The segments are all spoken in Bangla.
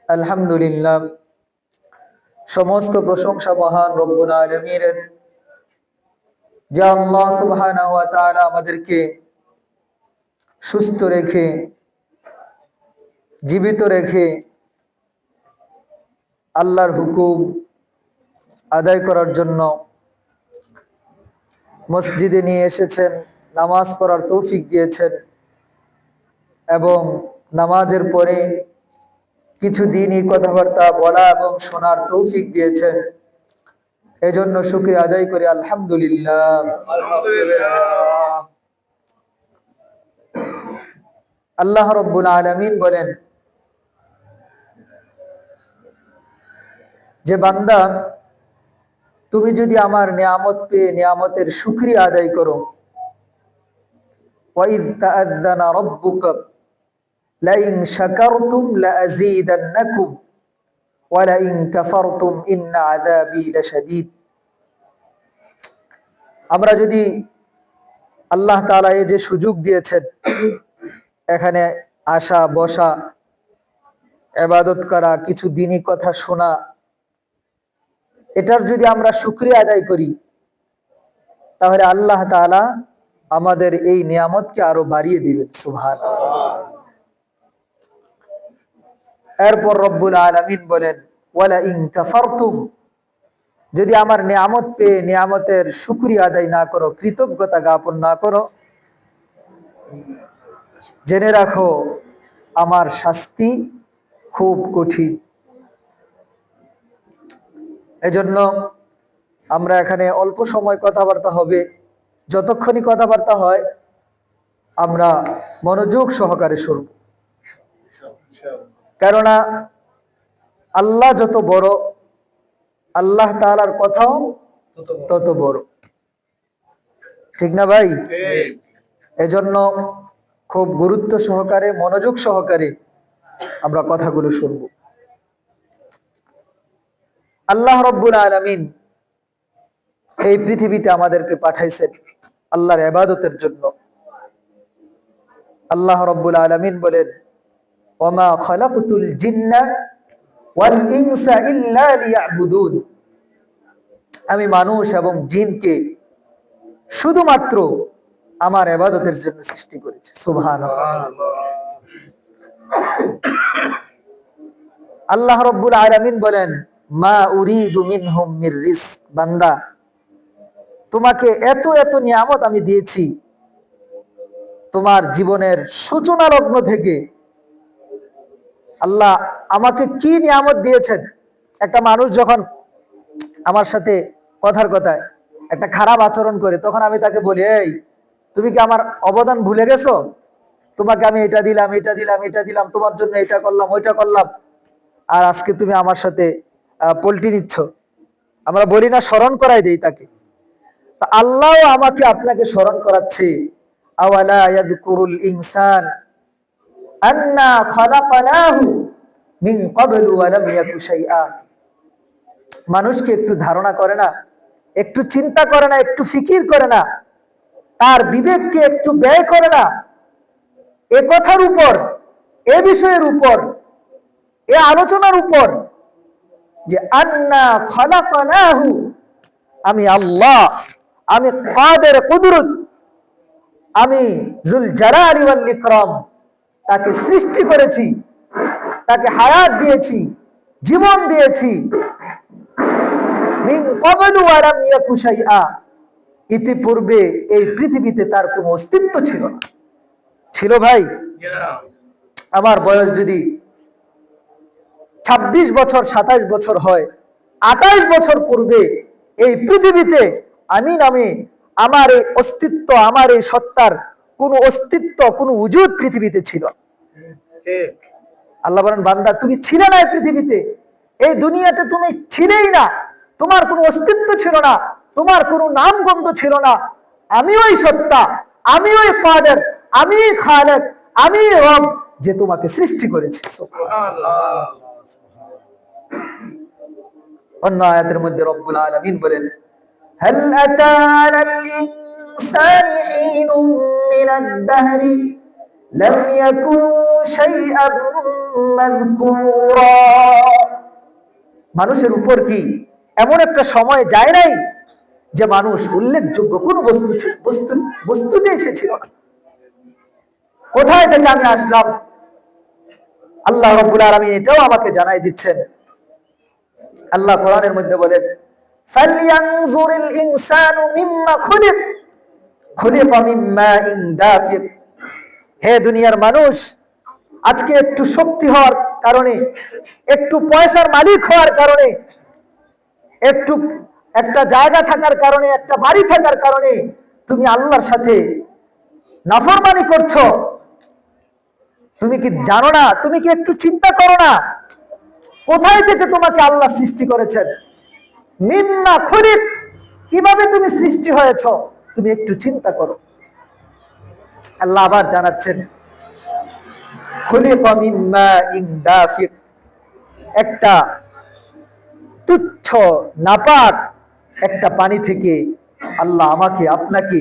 আলহামদুলিল্লাহ, সমস্ত প্রশংসা মহান রব্বুল আলামিনের, যে আল্লাহ সুবহানাহু ওয়া তাআলা আমাদেরকে সুস্থ রেখে, জীবিত রেখে আল্লাহর হুকুম আদায় করার জন্য মসজিদে নিয়ে এসেছেন, নামাজ পড়ার তৌফিক দিয়েছেন এবং নামাজের পরে কিছু দিনই কথাবার্তা বলা এবং শোনার তৌফিক দিয়েছেন। এজন্য শুকরিয়া আদায় করি আলহামদুলিল্লাহ। আল্লাহ রাব্বুল আলামিন বলেন যে বান্দা, তুমি যদি আমার নিয়ামত পেয়ে নিয়ামতের শুকরিয়া আদায় করো, ওয়াইদ তাআযানা রাব্বুকা লাইন শাকারতুম লাযীদান্নাকুম ওয়া লাইন কাফারতুম ইন্না আযাবী লাশাদীদ। আমরা যদি আল্লাহ তাআলা এই যে সুযোগ দিয়েছেন এখানে আসা, বসা, ইবাদত করা, কিছু দ্বীনি কথা শোনা, এটার যদি আমরা শুকরিয়া আদায় করি তাহলে আল্লাহ তাআলা আমাদের এই নিয়ামতকে আরো বাড়িয়ে দিবেন। সুবহানাল্লাহ। এরপর রব্বুল আলামিন বলেন, ওয়ালা ইন কাফারতুম, যদি আমার নিয়ামত পেয়ে নিয়ামতের শুকরিয়া আদায় না করো, কৃতজ্ঞতা জ্ঞাপন না করো, জেনে রাখো আমার শাস্তি খুব কঠিন। এজন্য আমরা এখানে অল্প সময় কথাবার্তা হবে, যতক্ষণই কথাবার্তা হয় আমরা মনোযোগ সহকারে শুনব, কেননা আল্লাহ যত বড়, আল্লাহ তাআলার কথাও তত বড়, ঠিক না ভাই? এজন্য খুব গুরুত্ব সহকারে, মনোযোগ সহকারে আমরা কথাগুলো শুনব। আল্লাহ রাব্বুল আলামিন এই পৃথিবীতে আমাদেরকে পাঠাইছেন আল্লাহর ইবাদতের জন্য। আল্লাহ রাব্বুল আলামিন বলেন, ওয়ামা খালাকতুল জিন্না ওয়াল ইনসা ইল্লা লিয়াবুদুন, আমি মানুষ এবং জিনকে শুধুমাত্র আমার ইবাদতের জন্য সৃষ্টি করেছি। সুবহানাল্লাহ। আল্লাহ রাব্বুল আলামিন বলেন, মা উরিদু মিনহুম মির রিজক, বান্দা তোমাকে এত এত নিয়ামত আমি দিয়েছি, তোমার জীবনের সূচনা লগ্ন থেকে আল্লাহ আমাকে কি নিয়ামত দিয়েছেন। একটা মানুষ যখন আমার সাথে কথার কথায় একটা খারাপ আচরণ করে, তখন আমি তাকে বলি, এই তুমি কি আমার অবদান ভুলে গেছো? তোমাকে আমি এটা দিলাম, এটা দিলাম, এটা দিলাম, তোমার জন্য এটা করলাম, ওইটা করলাম, আর আজকে তুমি আমার সাথে পল্টি নিচ্ছ। আমরা বলি না, স্মরণ করাই দেই তাকে। আল্লাহ আমাকে আপনাকে স্মরণ করাচ্ছে, আওয়ালা ইয়াযকুরুল ইনসান আন্না খালাকনাহু মিন ক্বাবলু ওয়া লাম ইয়াকু শাইআ। মানুষকে একটু ধারণা করে না, একটু চিন্তা করে না, একটু ফিকির করে না, তার বিবেককে একটু ব্যয় করে না এ কথার উপর, এ বিষয়ের উপর, এ আলোচনার উপর যে আন্না খালাকনাহু, আমি আল্লাহ, আমি কাদের কুদরত, আমি যুল জালালি ওয়াল ইকরাম, তাকে সৃষ্টি করেছি, তাকে হায়াত দিয়েছি, জীবন দিয়েছি। মিন ক্বাবলু ওয়া লাম ইয়াকু শাইআ, ইতিপূর্বে এই পৃথিবীতে তার কোনো অস্তিত্ব ছিল না। ছিল ভাই? আমার বয়স যদি 26 বছর, 27 বছর হয়, 28 বছর পূর্বে এই পৃথিবীতে আমি নামে আমার এই অস্তিত্ব, আমার এই সত্তার কোন অস্তিত্ব, কোন উজুদ পৃথিবীতে ছিল। আল্লাহ বলেন, বান্দা তুমি ছিলে না এই পৃথিবীতে, এই দুনিয়াতে তুমি ছিলেই না, তোমার কোনো অস্তিত্ব ছিল না, তোমার কোনো নাম গন্ধ ছিল না। আমি ওই সত্তা, আমি ওই কাদের, আমি খালেক, আমি রব, যে তোমাকে সৃষ্টি করেছি। সুবহানাল্লাহ। অন্য আয়াতের মধ্যে রব্বুল আলামিন বলেন, হাল আতা আলাল ইনসানি হিনুম মিনাদ দাহরি লাম ইয়াকুন শাইআন মাযকুরা। মানুষের উপর কি এমন একটা সময় যায় নাই যে মানুষ উল্লেখযোগ্য কোন বস্তু নিয়ে এসেছিল না? কোথায় থেকে আমি আসলাম? আল্লাহ রাব্বুল আলামিন এটাও আমাকে জানাই দিচ্ছেন। আল্লাহ কোরআনের মধ্যে বলেন, ফালইয়ানজুরিল ইনসানু মিম্মা খুলিক, খুলিকা মিন মাইন দাফিক। হে দুনিয়ার মানুষ, আজকে একটু শক্তি হওয়ার কারণে, একটু পয়সার মালিক হওয়ার কারণে, একটু একটা জায়গা থাকার কারণে, একটা বাড়ি থাকার কারণে তুমি আল্লাহর সাথে নাফরমানি করছো। তুমি কি জানো না? তুমি কি একটু চিন্তা করো না কোথায় থেকে তোমাকে আল্লাহ সৃষ্টি করেছেন? মিম্মা খুলিক, কিভাবে তুমি সৃষ্টি হয়েছো তুমি একটু চিন্তা করো। আল্লাহ আবার জানাচ্ছেন, খুলিকা মিন মাইন দাফিক, একটা তুচ্ছ নাপাক একটা পানি থেকে আল্লাহ আমাকে আপনাকে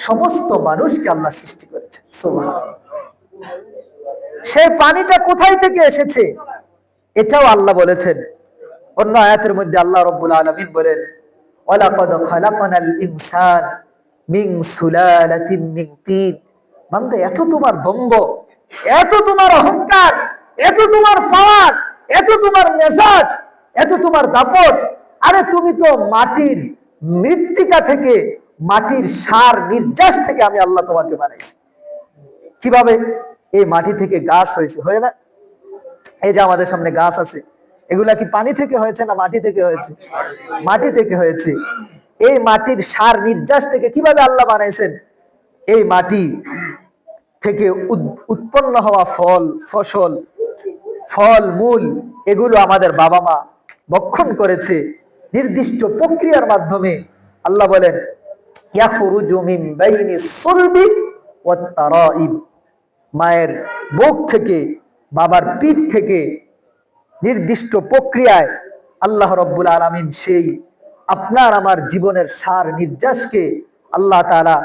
সমস্ত মানুষকে আল্লাহ সৃষ্টি করেছেন। সুবহানাল্লাহ। সেই পানিটা কোথায় থেকে এসেছে এটাও আল্লাহ বলেছেন। অন্য আয়াতের মধ্যে আল্লাহ রাব্বুল আলামিন বলেন, ওয়ালাকাদ খালাকনাল ইনসান মিন সুলালাতিন মিন তিন। বান্দা, এত তোমার দম্ভ, এত তোমার অহংকার, এত তোমার পাওয়ার, এত তোমার মেজাজ, এত তোমার দাপট, আরে তুমি তো মাটির মৃত্তিকা থেকে, মাটির সার নির্যাস থেকে আমি আল্লাহ তোমাকে বানাইছি। কিভাবে? এই মাটি থেকে গাছ হয়েছে, হয় না? এই যে আমাদের সামনে গাছ আছে, এগুলা কি পানি থেকে হয়েছে না মাটি থেকে হয়েছে? মাটি থেকে হয়েছে। এই মাটির সার নির্যাস থেকে কিভাবে আল্লাহ বানাইছেন? এই মাটি থেকে উৎপন্ন হওয়া ফল, ফসল, ফল মূল, এগুলো আমাদের বাবা মা ভক্ষণ করেছে নির্দিষ্ট প্রক্রিয়ার মাধ্যমে। আল্লাহ বলেন, ইয়াখরুজু মিন বাইনি সুলবি ওয়াত তারাইব, মায়ের বুক থেকে, বাবার পিঠ থেকে নির্দিষ্ট প্রক্রিয়ায় আল্লাহ রাব্বুল আলামিন সেই আপনার আমার জীবনের সার নির্যাসকে আল্লাহ তাআলা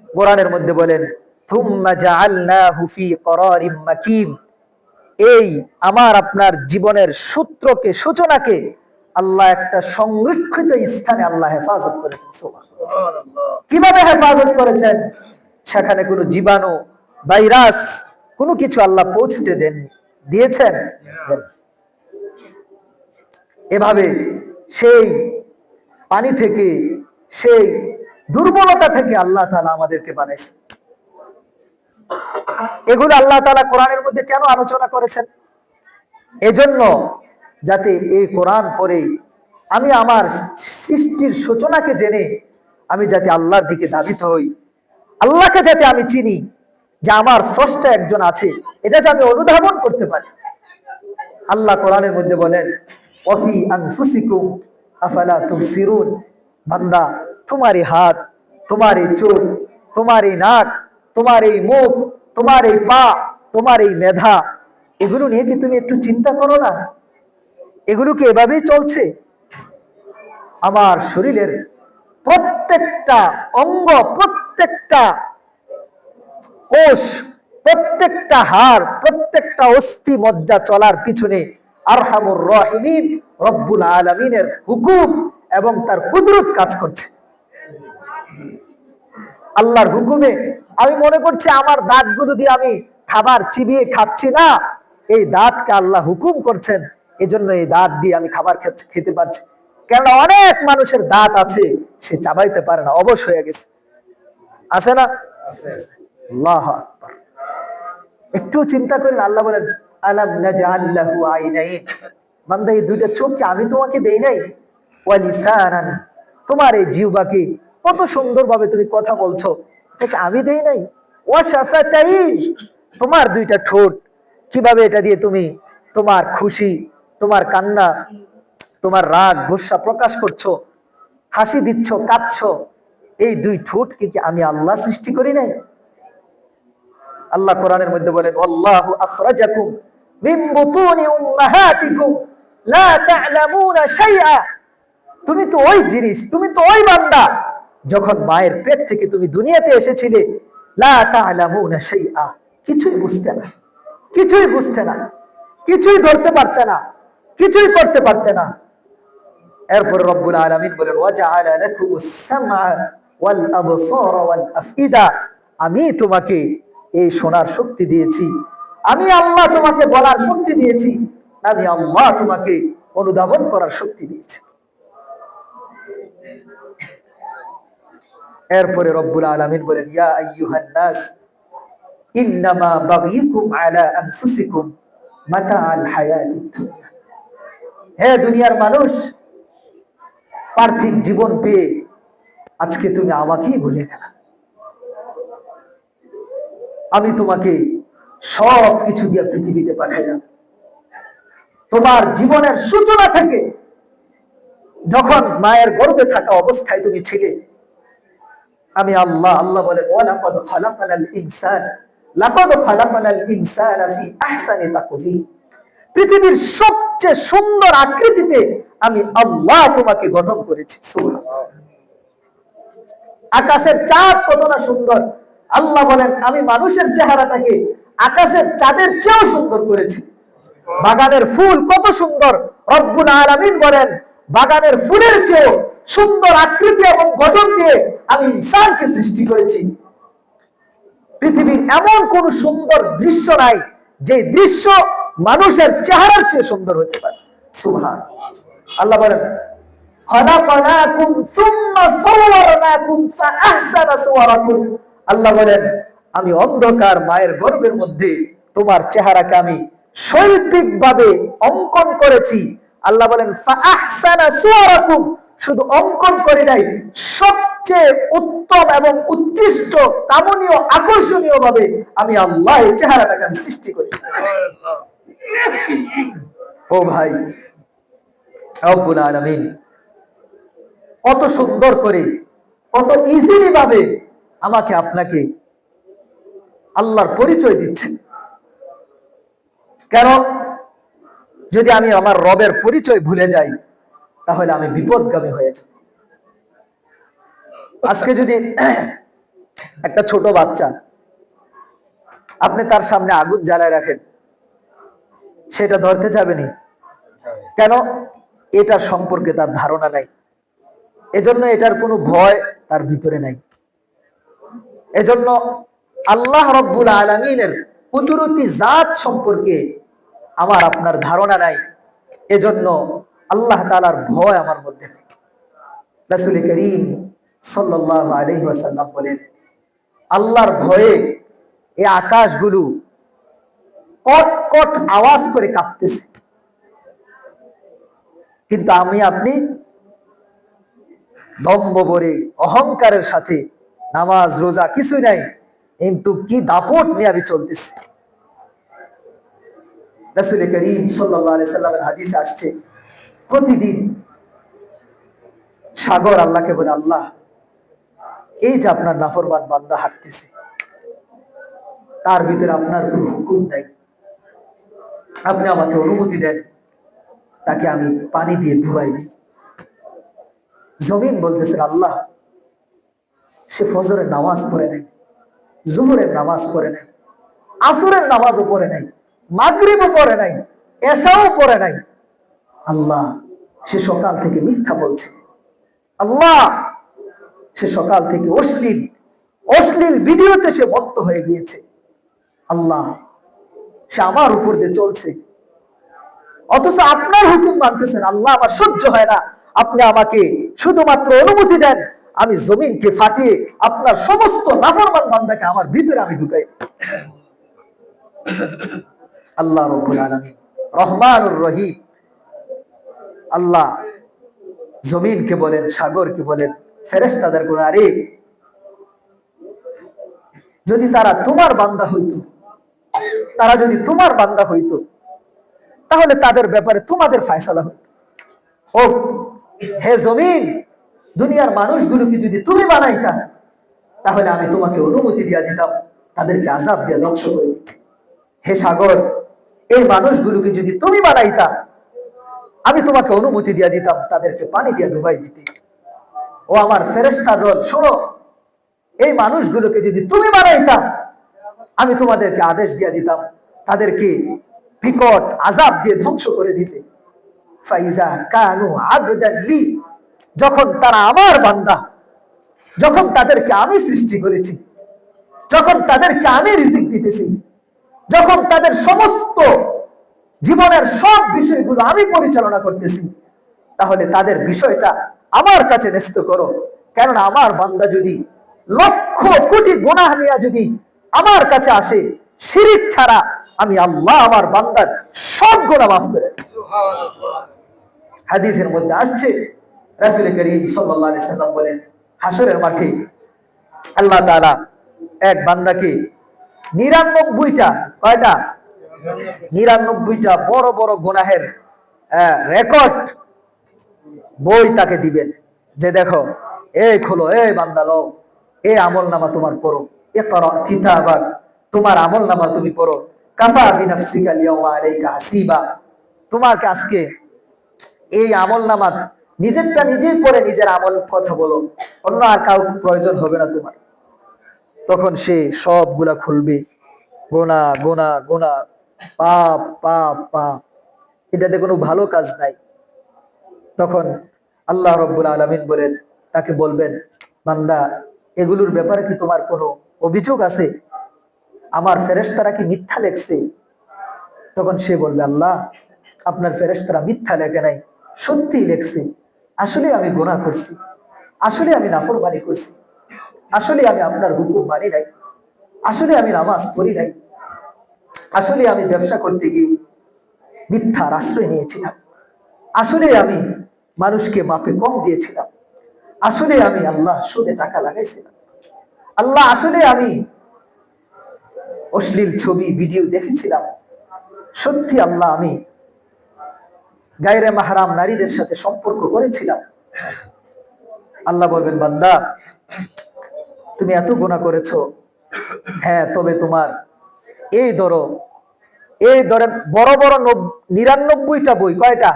কোরআনের মধ্যে বলেন, থুম্মা জাআলনাহু ফি করারিম মাকিন, এই আমার আপনার জীবনের সূত্রকে, সূচনাকে আল্লাহ একটা সংরক্ষিত স্থানে আল্লাহ হেফাজত করেছেন। সুবহানাল্লাহ। কিভাবে হেফাজত করেছেন? সেখানে কোনো জীবাণু, ভাইরাস, কোনো কিছু আল্লাহ পৌঁছতে দিয়েছেন? এভাবে সেই পানি থেকে, সেই দুর্বলতা থেকে আল্লাহ তাআলা আমাদেরকে বানাইছেন। এগুলো আল্লাহ তাআলা কোরআনের মধ্যে কেন আলোচনা করেছেন? এজন্য যাতে এই কোরআন পড়ে আমি আমার সৃষ্টির সূচনাকে জেনে আমি যাতে আল্লাহর দিকে ধাবিত হই, আল্লাহকে যাতে আমি চিনি যে আমার স্রষ্টা একজন আছে, এটা যে আমি অনুধাবন করতে পারি। আল্লাহ কোরআনের মধ্যে বলেন, ওয়াফি আনফুসিকুম আফালা তুবসিরুন। বান্দা, তোমার এই হাত, তোমার এই চোখ, তোমার এই নাক, তোমার এই মুখ, তোমার এই পা, তোমার এই মেধা, এগুলো নিয়ে কি তুমি একটু চিন্তা করো না? এগুলো কি এভাবেই চলছে? আমার শরীরের প্রত্যেকটা অঙ্গ, প্রত্যেকটা কোষ, প্রত্যেকটা হাড়, প্রত্যেকটা অস্থি মজ্জা চলার পিছনে আরহামুর রাহিমিন রব্বুল আলামিনের হুকুম এবং তার কুদরত কাজ করছে। আল্লাহর হুকুমে আমি মনে করছি আমার দাঁতগুলো দিয়ে আমি খাবার চিবিয়ে খাচ্ছি না, এই দাঁতকে আল্লাহ হুকুম করছেন, এজন্য এই দাঁত দিয়ে আমি খাবার খেতে পারছি। কেন? অনেক মানুষের দাঁত আছে, সে চাবাইতে পারে না, অবশ হয়ে গেছে, আছে না? আল্লাহু আকবার। একটু চিন্তা করেন, আল্লাহ বলেন, আলাম নাজআল লাহু আইনাইন। বান্দা, এই দুইটা চোখ কি আমি তোমাকে দেই নাই? ওয়া লিসানান, তোমার এই জিহ্বাকে কত সুন্দরভাবে তুমি কথা বলছো, এটাকে আমি দেই নাই? ওয়া শাফাতাইন, তোমার দুইটা ঠোঁট, কিভাবে এটা দিয়ে তুমি তোমার খুশি, তোমার কান্না, তোমার রাগ গোসা প্রকাশ করছো, হাসি দিচ্ছ, কাঁদছো, এই দুই ঠোঁটকে কি আমি আল্লাহ সৃষ্টি করি নাই? আল্লাহ কোরআনের মধ্যে বলেন, আল্লাহু আখরাজাকুম মিন বুতুনি উম্মাহাতিকুম লা তা'লামুনা শাইআ। তুমি তো ওই জিনিস, তুমি তো ওই বান্দা, যখন মায়ের পেট থেকে তুমি দুনিয়াতে এসেছিলে, লা তা'লামুনা শাইআ, কিছুই বুঝতে না, কিছুই বুঝতে না। কিছুই ধরতে পারতে না, কিছুই করতে পারতে না। এরপরে রব্বুল আলামিন বলেন ওয়াজআলা লাকুমুস সামআ ওয়াল আবসারা ওয়াল আফইদা, আমি তোমাকে এই শোনার শক্তি দিয়েছি, আমি আল্লাহ তোমাকে বলার শক্তি দিয়েছি, আমি আল্লাহ তোমাকে অনুধাবন করার শক্তি দিয়েছি। এরপরে রব্বুল আলামিন বলেন ইয়া আইয়ুহান নাস ইন্নামা বাগীকুম আলা আনফুসিকুম মাতাআল হায়াতিদ দুনিয়া, হে দুনিয়ার মানুষ, পার্থিব জীবন পেয়ে আজকে তুমি আমাকেই ভুলে গেলা। আমি তোমাকে সব কিছু দিয়ে পৃথিবীতে পাঠাইলাম। তোমার জীবনের সূচনা থেকে, যখন মায়ের গর্ভে থাকা অবস্থায় তুমি ছিলে, আমি আল্লাহ, আল্লাহ বলেন ওয়ালাকাদ খালাকানাল ইনসান লাকাদ খালাকানাল ইনসানা ফি আহসানি তাকওয়িম, পৃথিবীর সবচেয়ে সুন্দর আকৃতিতে আমি আল্লাহ তোমাকে গঠন করেছি। সুবহানাল্লাহ। আকাশের চাঁদ কত না সুন্দর, আল্লাহ বলেন আমি মানুষের চেহারাটাকে আকাশের চাঁদের চেয়েও সুন্দর করেছি। বাগানের ফুল কত সুন্দর, রব্বুল আলামিন বলেন বাগানের ফুলের চেয়েও সুন্দর আকৃতি এবং গঠন দিয়ে আমি ইনসানকে সৃষ্টি করেছি। পৃথিবীর এমন কোন সুন্দর দৃশ্য নাই যে দৃশ্য মানুষের চেহারার চেয়ে সুন্দর হতে পারে। সুবহানাল্লাহ। আল্লাহ বলেন খালাকনাকুম সুম্মা সাওয়ারনাকুম ফাআহসানা সুওয়ারাকুম, আল্লাহ বলেন আমি অন্ধকার মায়ের গর্ভের মধ্যে তোমার চেহারাকে আমি শৈল্পিকভাবে অঙ্কন করেছি। আল্লাহ বলেন ফাআহসানা সুওয়ারাকুম, শুধু অঙ্কন করে নাই, সবচেয়ে উত্তম এবং উৎকৃষ্ট কামনীয় আকর্ষণীয় ভাবে আমি আল্লাহ এই চেহারাটাকে আমি সৃষ্টি করেছি। ও ভাই, রব্বুল আলামিন কত সুন্দর করে, কত ইজিলি ভাবে আমাকে আপনাকে আল্লাহর পরিচয় দিচ্ছে। কেন? যদি আমি আমার রবের পরিচয় ভুলে যাই তাহলে আমি বিপদগামী হয়ে যাব। আজকে যদি একটা ছোট বাচ্চা আপনি তার সামনে আগুন জ্বালায় রাখেন, সেটা ধরতে যাবেনি। কেন? এটার সম্পর্কে তার ধারণা নাই, এজন্য এটার কোনো ভয় তার ভিতরে নাই। এজন্য আল্লাহ রব্বুল আলামিনের কুদরতি জাত সম্পর্কে আমার আপনার ধারণা নাই, এজন্য আল্লাহ তাআলার ভয় আমার মধ্যে নেই। রাসূল করিম সাল্লাল্লাহু আলাইহি ওয়াসাল্লাম বলেন আল্লাহর ভয়ে এই আকাশগুলো কট কট আওয়াজ করে কাঁপতেছে, কিন্তু আমি আপনি দম্ভ ভরে অহংকারের সাথে নামাজ রোজা কিছুই নাই, কিন্তু কি দাপট নিয়ে আমি চলতেছি। রাসূল করিম সাল্লাল্লাহু আলাইহি সাল্লামের হাদিসে আসছে প্রতিদিন সাগর আল্লাহকে বলে আল্লাহ এই যে আপনার নাফরমান বান্দা হাঁটতেছে, তার ভিতরে আপনার কোনো হুকুম নাই, আপনি আমাকে অনুমতি দেন তাকে আমি পানি দিয়ে ডুবাই দিই। জমিন বলতেছে আল্লাহ সে ফজরের নামাজ পড়ে নাই, জোহরের নামাজ পড়ে নাই, আসরের নামাজও পড়ে নাই, মাগরিবও পড়ে নাই, এশাও পড়ে নাই, আল্লাহ সে সকাল থেকে মিথ্যা বলছে, আল্লাহ সে সকাল থেকে অশ্লীল অশ্লীল ভিডিওতে সে মত্ত হয়ে গিয়েছে, আল্লাহ সে আমার উপর দিয়ে চলছে, অথচ আপনার হুকুম মানতেছেন। আল্লাহ আমার সহ্য হয় না, আপনি আমাকে শুধুমাত্র অনুমতি দেন আমি জমিনকে ফাটিয়ে আপনার সমস্ত নাফরমান বান্দাকে আমার ভিতরে আমি ঢুকাই। আল্লাহ রব্বুল আলামিন রহমানুর রহিম, আল্লাহ জমিনকে বলেন, সাগরকে বলেন, ফেরেশতাদের কোন আরে যদি তারা তোমার বান্দা হইতো, তারা যদি তোমার বান্দা হইতো তাহলে তাদের ব্যাপারে তোমাদের ফয়সালা হতো। ও হে জমিন, দুনিয়ার মানুষগুলোকে যদি তুমি বানাইতা তাহলে আমি তোমাকে অনুমতি দিয়া দিতাম তাদেরকে আযাব দিয়ে ধ্বংস করে দিতে। হে সাগর, এই মানুষগুলোকে যদি তুমি বানাইতা আমি তোমাকে অনুমতি দিয়া দিতাম তাদেরকে পানি দিয়ে ডুবাই দিতে। ও আমার ফেরেশতা দল শোনো, এই মানুষগুলোকে যদি তুমি বানাইতা আমি তোমাদেরকে আদেশ দিয়া দিতাম তাদেরকে বিকট আযাব দিয়ে ধ্বংস করে দিতে। ফাইজা কানু আবদান লি, যখন তারা আমার বান্দা, যখন তাদেরকে আমি সৃষ্টি করেছি, যখন তাদেরকে আমি রিজিক দিতেছি, যখন তাদের সমস্ত জীবনের সব বিষয়গুলো আমি পরিচালনা করতেছি, তাহলে তাদের বিষয়টা আমার কাছে ন্যস্ত করো। কেননা আমার বান্দা যদি লক্ষ কোটি গুনাহ নিয়ে যদি আমার কাছে আসে, শিরিক ছাড়া, আমি আল্লাহ আমার বান্দার সব গুনাহ মাফ করে দেব। হাদিসের মধ্যে আসছে, রাসূল করিম সাল্লাল্লাহু আলাইহি সাল্লাম বলেন, হাসরের মাঠে আল্লাহ তাআলা এক বান্দাকে ৯৯টা, কয়টা? ৯৯টা বড় বড় গুনাহের রেকর্ড বই তাকে দিবেন, যে দেখো, এই খোলো, এই বান্দা লও, এই আমল নামা তোমার পড়ো, ইকরা কিতাবাক, তোমার আমল নামা তুমি পড়ো, কাফা বিনাফসিকা আল-ইয়াওমা আলাইকা হাসিবা, তোমাকে আজকে এই আমল নামা নিজেরটা নিজেই পড়ে নিজের আমল কথা বলো, অন্য আর কাউ প্রয়োজন হবে না তোমার। তখন সে সবগুলা খুলবে, গোনা গোনা গোনা, পাপ পাপ পাপ, এটাতে কোনো ভালো কাজ নাই। তখন আল্লাহ রাব্বুল আলামিন বলেন, তাকে বলবেন, বান্দা, এগুলোর ব্যাপারে কি তোমার কোনো অভিযোগ আছে? আমার ফেরেশতারা কি মিথ্যা লেখছে? তখন সে বলবে, আল্লাহ, আপনার ফেরেশতারা মিথ্যা লেখে নাই, সত্যি লেখছে। আসলে আমি গুনাহ করছি, আসলে আমি নাফরমানি করছি, আসলে আমি আপনার হুকুম মানি নাই, আসলে আমি নামাজ পড়ি নাই, আসলে আমি ব্যবসা করতে গিয়ে মিথ্যার আশ্রয় নিয়েছিলাম, আসলে আমি মানুষকে মাপে কম দিয়েছিলাম, আসলে আমি আল্লাহ সুদে টাকা লাগাইছিলাম, আল্লাহ আসলে আমি অশ্লীল ছবি ভিডিও দেখেছিলাম, সত্যি আল্লাহ আমি গায়রে মাহরাম নারীদের সাথে সম্পর্ক করেছিলাম। আল্লাহ বলবেন, বান্দা, তুমি এত গুনাহ করেছো, হ্যাঁ, তবে তোমার এই ধরো, এই ধরেন বড় বড় ৯৯টা বই, কয়টা?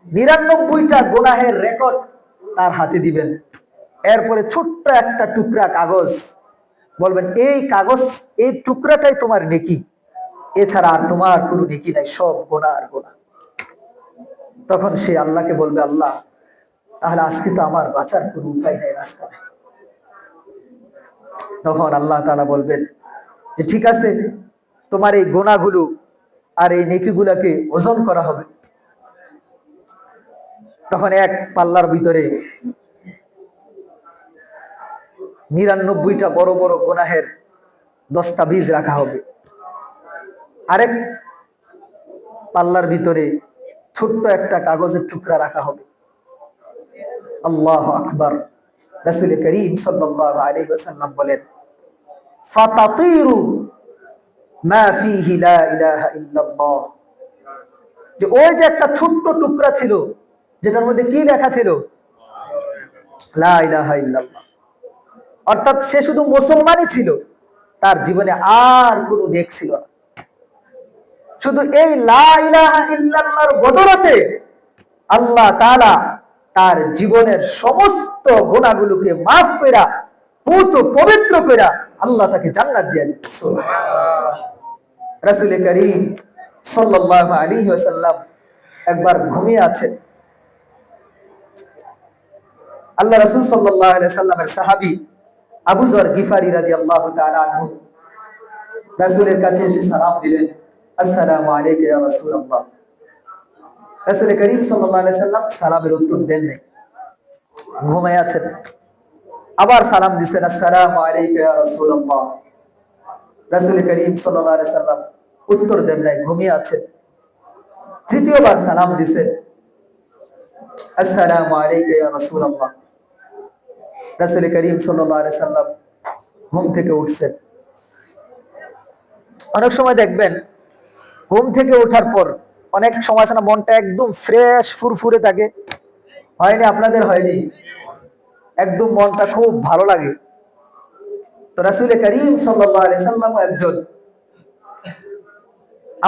৯৯টা গুনাহের রেকর্ড তার হাতে দিবেন। এরপরে ছোট্ট একটা টুকরা কাগজ, বলবেন, এই কাগজ, এই টুকরাটাই তোমার নেকি, এছাড়া আর তোমার কোনো নেকি নাই, সব গুনাহ আর গুনাহ। তখন সে আল্লাহকে বলবে, আল্লাহ, তাহলে আজকে তো আমার বাঁচার কোনো উপায় নাই, রাস্তা নেই। তখন আল্লাহ তাআলা বলবেন যে, ঠিক আছে, তোমার এই গুনাহগুলো আর এই নেকিগুলাকে ওজন করা হবে। তখন এক পাল্লার ভিতরে ৯৯টা বড় বড় গুনাহের দস্তাবিজ রাখা হবে, আরেক পাল্লার ভিতরে ছোট্ট একটা কাগজের টুকরা রাখা হবে। আল্লাহু আকবার। রাসূল করিম সাল্লাল্লাহু আলাইহি ওয়াসাল্লাম বলেন, ফাতাতিরু মা ফিহি লা ইলাহা ইল্লাল্লাহ, যে ওই যে একটা ছোট্ট টুকরা ছিল, যেটার মধ্যে কি লেখা ছিল? লা ইলাহা ইল্লাল্লাহ। অর্থাৎ সে শুধু মুসলমানই ছিল, তার জীবনে আর কোনো নেক ছিল না। শুধু এই লা ইলাহা ইল্লাল্লাহর বদৌলতে আল্লাহ তাআলা তার জীবনের সমস্ত গুনাহগুলোকে মাফ কইরা, পুত পবিত্র কইরা আল্লাহ তাকে জান্নাত দিয়ে দিবেন। সুবহানাল্লাহ। রাসূল করিম সাল্লাল্লাহু আলাইহি ওয়াসাল্লাম একবার ঘুমিয়ে আছেন। আল্লাহ রাসূল সাল্লাল্লাহু আলাইহি ওয়াসাল্লামের সাহাবী আবু যর গিফারি রাদিয়াল্লাহু তাআলা আনহু রাসূলের কাছে এসে সালাম দিলেন, আসসালামু আলাইকা ইয়া রাসূলুল্লাহ। রাসূল করিম সাল্লাল্লাহু আলাইহি ওয়াসাল্লাম সালামের উত্তর দেন নাই, ঘুমিয়ে আছেন। আবার সালাম দিলেন, আসসালামু আলাইকা ইয়া রাসূলুল্লাহ। রাসূল করিম সাল্লাল্লাহু আলাইহি ওয়াসাল্লাম উত্তর দেন নাই, ঘুমিয়ে আছেন। তৃতীয়বার সালাম দিলেন, আসসালামু আলাইকা ইয়া রাসূলুল্লাহ। রাসূল করিম সাল্লাল্লাহু আলাইহি ওয়াসাল্লাম ঘুম থেকে উঠছেন। অনেক সময় দেখবেন ঘুম থেকে ওঠার পর অনেক সময় আছে না, মনটা একদম ফ্রেশ ফুরফুরে থাকে, হয়নি? আপনাদের হয়নি? একদম মনটা খুব ভালো লাগে। তো রাসূল করিম সাল্লাল্লাহু আলাইহি ওয়াসাল্লাম একজন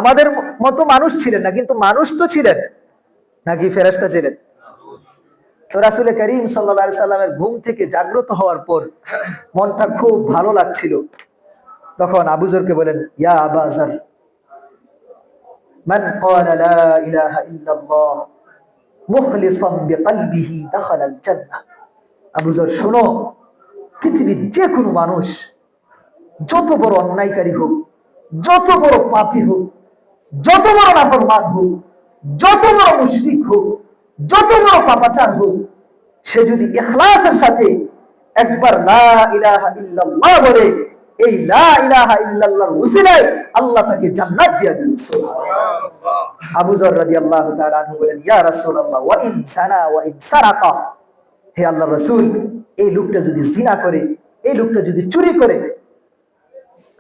আমাদের মতো মানুষ ছিলেন না, কিন্তু মানুষ তো ছিলেন, নাকি ফেরেশতা ছিলেন? তো রাসূল করিম সাল্লাল্লাহু আলাইহি ওয়াসাল্লামের ঘুম থেকে জাগ্রত হওয়ার পর মনটা খুব ভালো লাগছিল। তখন আবু যরকে বলেন, ইয়া আবা যর, মান ক্বালা লা ইলাহা ইল্লাল্লাহ মুখলিসাম বিকলবিহি দাখালাল জান্নাহ। আবু যর শোনো, পৃথিবীর যে কোনো মানুষ যত বড় অন্যায়কারী হোক, যত বড় পাপী হোক, যত বড় নাফরমান হোক, যত বড় মুশরিক হোক, যত বড় পাপাচার হোক, সে যদি ইখলাসের সাথে একবার লা ইলাহা ইল্লাল্লাহ বলে, এই লা ইলাহা ইল্লাল্লাহর উসিলায় আল্লাহ তাকে জান্নাত দিয়ে দিবেন। সুবহানাল্লাহ। আবু যর রাদিয়াল্লাহু তাআলা আনহু বলেন, ইয়া রাসূলুল্লাহ ওয়া ইন সানা ওয়া ইন সারাকা, হে আল্লাহর রাসূল, এই লোকটা যদি জিনা করে, এই লোকটা যদি চুরি করে,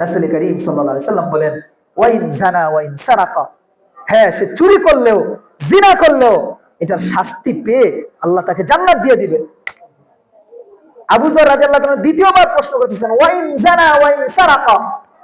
রাসূল করিম সাল্লাল্লাহু আলাইহি সাল্লাম বলেন, ওয়া ইন জানা ওয়া ইন সারাকা, হ্যাঁ সে চুরি করলেও জিনা করলেও এটার শাস্তি পেয়ে আল্লাহ তাকে জান্নাত দিয়ে দিবেন। আবু যর রাদিয়াল্লাহু তাআলা দ্বিতীয়বার প্রশ্ন করতেছেন, ওয়া ইন জানা ওয়া ইন সারাকা,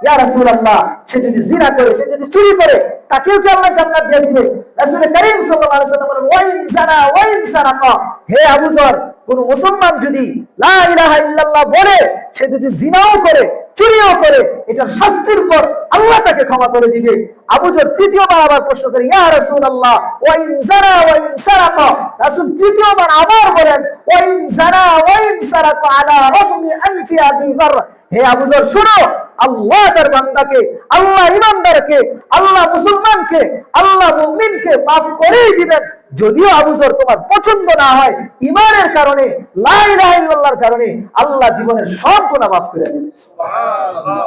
ইয়া রাসূলুল্লাহ, সে যদি জিনা করে, সে যদি চুরি করে, তাকেও কি আল্লাহ জান্নাত দিয়ে দিবে? রাসূল করিম সাল্লাল্লাহু আলাইহি সাল্লাম বলেন, ওয়া ইন জানা ওয়া ইন সারাকা, হে আবু যর, কোন মুসলমান যদি লা ইলাহা ইল্লাল্লাহ বলে, সে যদি জিনাও করে, চুরিও করে, এটার শাস্তির পর আল্লাহ তাকে ক্ষমা করে দিবে। আবু যর তৃতীয়বার আবার প্রশ্ন করে, ইয়া রাসূলুল্লাহ ওয়া ইন জানা ওয়া ইন সারাকা, রাসূল তৃতীয়বার আবার বলেন, ওয়া ইন জানা ওয়া ইন সারাকা আলা রাগমি আনফি আবি যর, হে আবু যর শুনো, আল্লাহ তার বান্দাকে, আল্লাহ ইমানদারকে, আল্লাহ মুসলমানকে, আল্লাহ মুমিনকে মাফ করেই দিবেন। যদিও আবু যর তোমার পছন্দ না হয়, ঈমানের কারণে, লা ইলাহা ইল্লাল্লাহর কারণে আল্লাহ জীবনের সব গুনাহ মাফ করে দিবেন। সুবহানাল্লাহ।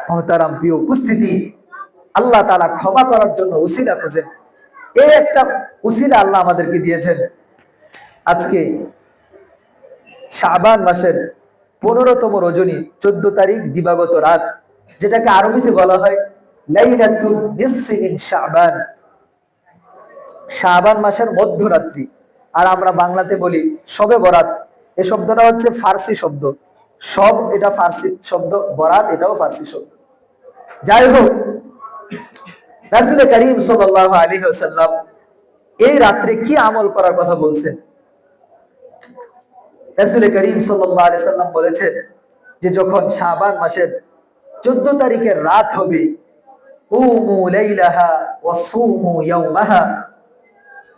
মহতারাম প্রিয় উপস্থিতি, আল্লাহ তাআলা ক্ষমা করার জন্য উসিলা খোঁজেন। এই একটা উসিলা আল্লাহ আমাদেরকে দিয়েছেন। আজকে শাবান মাসের 15তম রজনী, 14 তারিখ দিবাগত রাত, যেটাকে আরবিতে বলা হয় লাইলাতুন নিসফি মিন শাবান, শাবান মাসের মধ্যরাত্রি, আর আমরা বাংলাতে বলি শবে বরাত। এই শব্দটা হচ্ছে ফার্সি শব্দ, সব এটা ফার্সি শব্দ, বরাত এটাও ফার্সি শব্দ। যাই হোক, রাসূল করিম সাল্লাল্লাহু আলাইহি ওয়াসাল্লাম এই রাত্রে কি আমল করার কথা বলছেন? রাসূল করিম সাল্লাল্লাহু আলাইহি ওয়াসাল্লাম বলেছেন যে যখন শাবান মাসের 14 তারিখের রাত হবে, কুমু লাইলাহা ওয়া সুমু ইয়াওমাহা,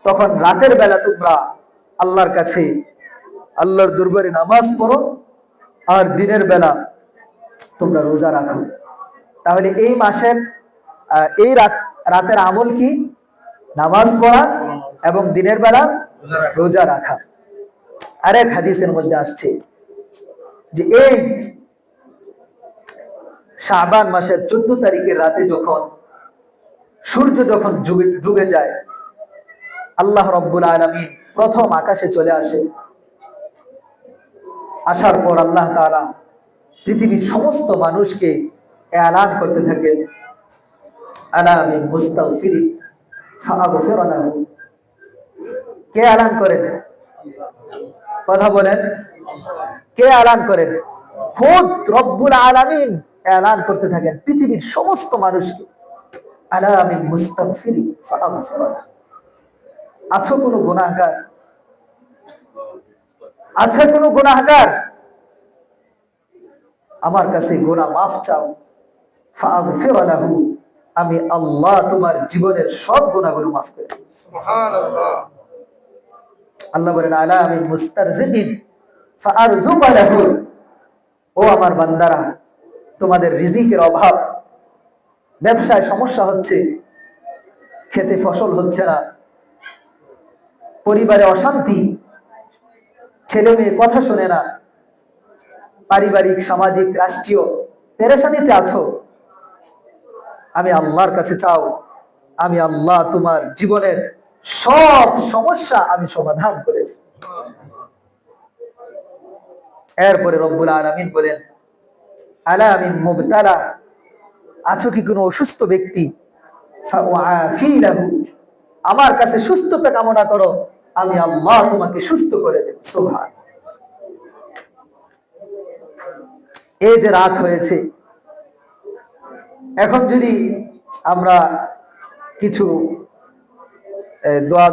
তখন রাতের বেলা তোমরা আল্লাহর কাছে, আল্লাহর দরবারে নামাজ পড়ো, আর দিনের বেলা তোমরা রোজা রাখো। তাহলে এই মাসের এই রাতের আমল কি? নামাজ পড়া এবং দিনের বেলা রোজা রাখা। আরেক হাদিসের মধ্যে আসছে যে এই শাবান মাসের 14 তারিখের রাতে যখন সূর্য যখন ডুবে যায়, আল্লাহ রাব্বুল আলামিন প্রথম আকাশে চলে আসে। আসার পর আল্লাহ তাআলা পৃথিবীর সমস্ত মানুষকে এলান করতে থাকেন, আলা মিন মুস্তাগফিরিন ফাগফির লাহু। কে এলান করেন? কথা বলেন, কে এলান করেন? খুদ রব্বুল আলামিন এলান করতে থাকেন পৃথিবীর সমস্ত মানুষকে, আলা মিন মুস্তাগফিরিন ফাগফির লাহু। আছো কোনো গুনাহগার? আছে কোনো গুনাহগার? আমার কাছে গুনাহ মাফ চাও, ফাগফির লাহু, আমি আল্লাহ তোমার জীবনের সব গুনাহগুলো মাফ করে দেব। সুবহানাল্লাহ। আল্লাহ বলেন, আলা মিন মুস্তারজিকিন ফাআরযুক লাহু, ও আমার বান্দারা, তোমাদের রিজিকের অভাব, ব্যবসায় সমস্যা হচ্ছে, খেতে ফসল হচ্ছে না, পরিবারে অশান্তি, ছেলে মেয়ে কথা শোনে না, পারিবারিক, সামাজিক, রাষ্ট্রীয় পেরেশানিতে আছো, আমি আল্লাহর কাছে চাও, আমি আল্লাহ তোমার জীবনের সব সমস্যা আমি সমাধান করে দেব। এরপরে রব্বুল আলামিন বলেন, আলা মিন মুবতালা, আছো কি কোনো অসুস্থ ব্যক্তি, ফাউআফি লাহু, আমার কাছে সুস্থতা কামনা করো, আমি আল্লাহ তোমাকে সুস্থ করে দেব। সুবহান। এই যে রাত হয়েছে, এখন যদি আমরা কিছু দোয়া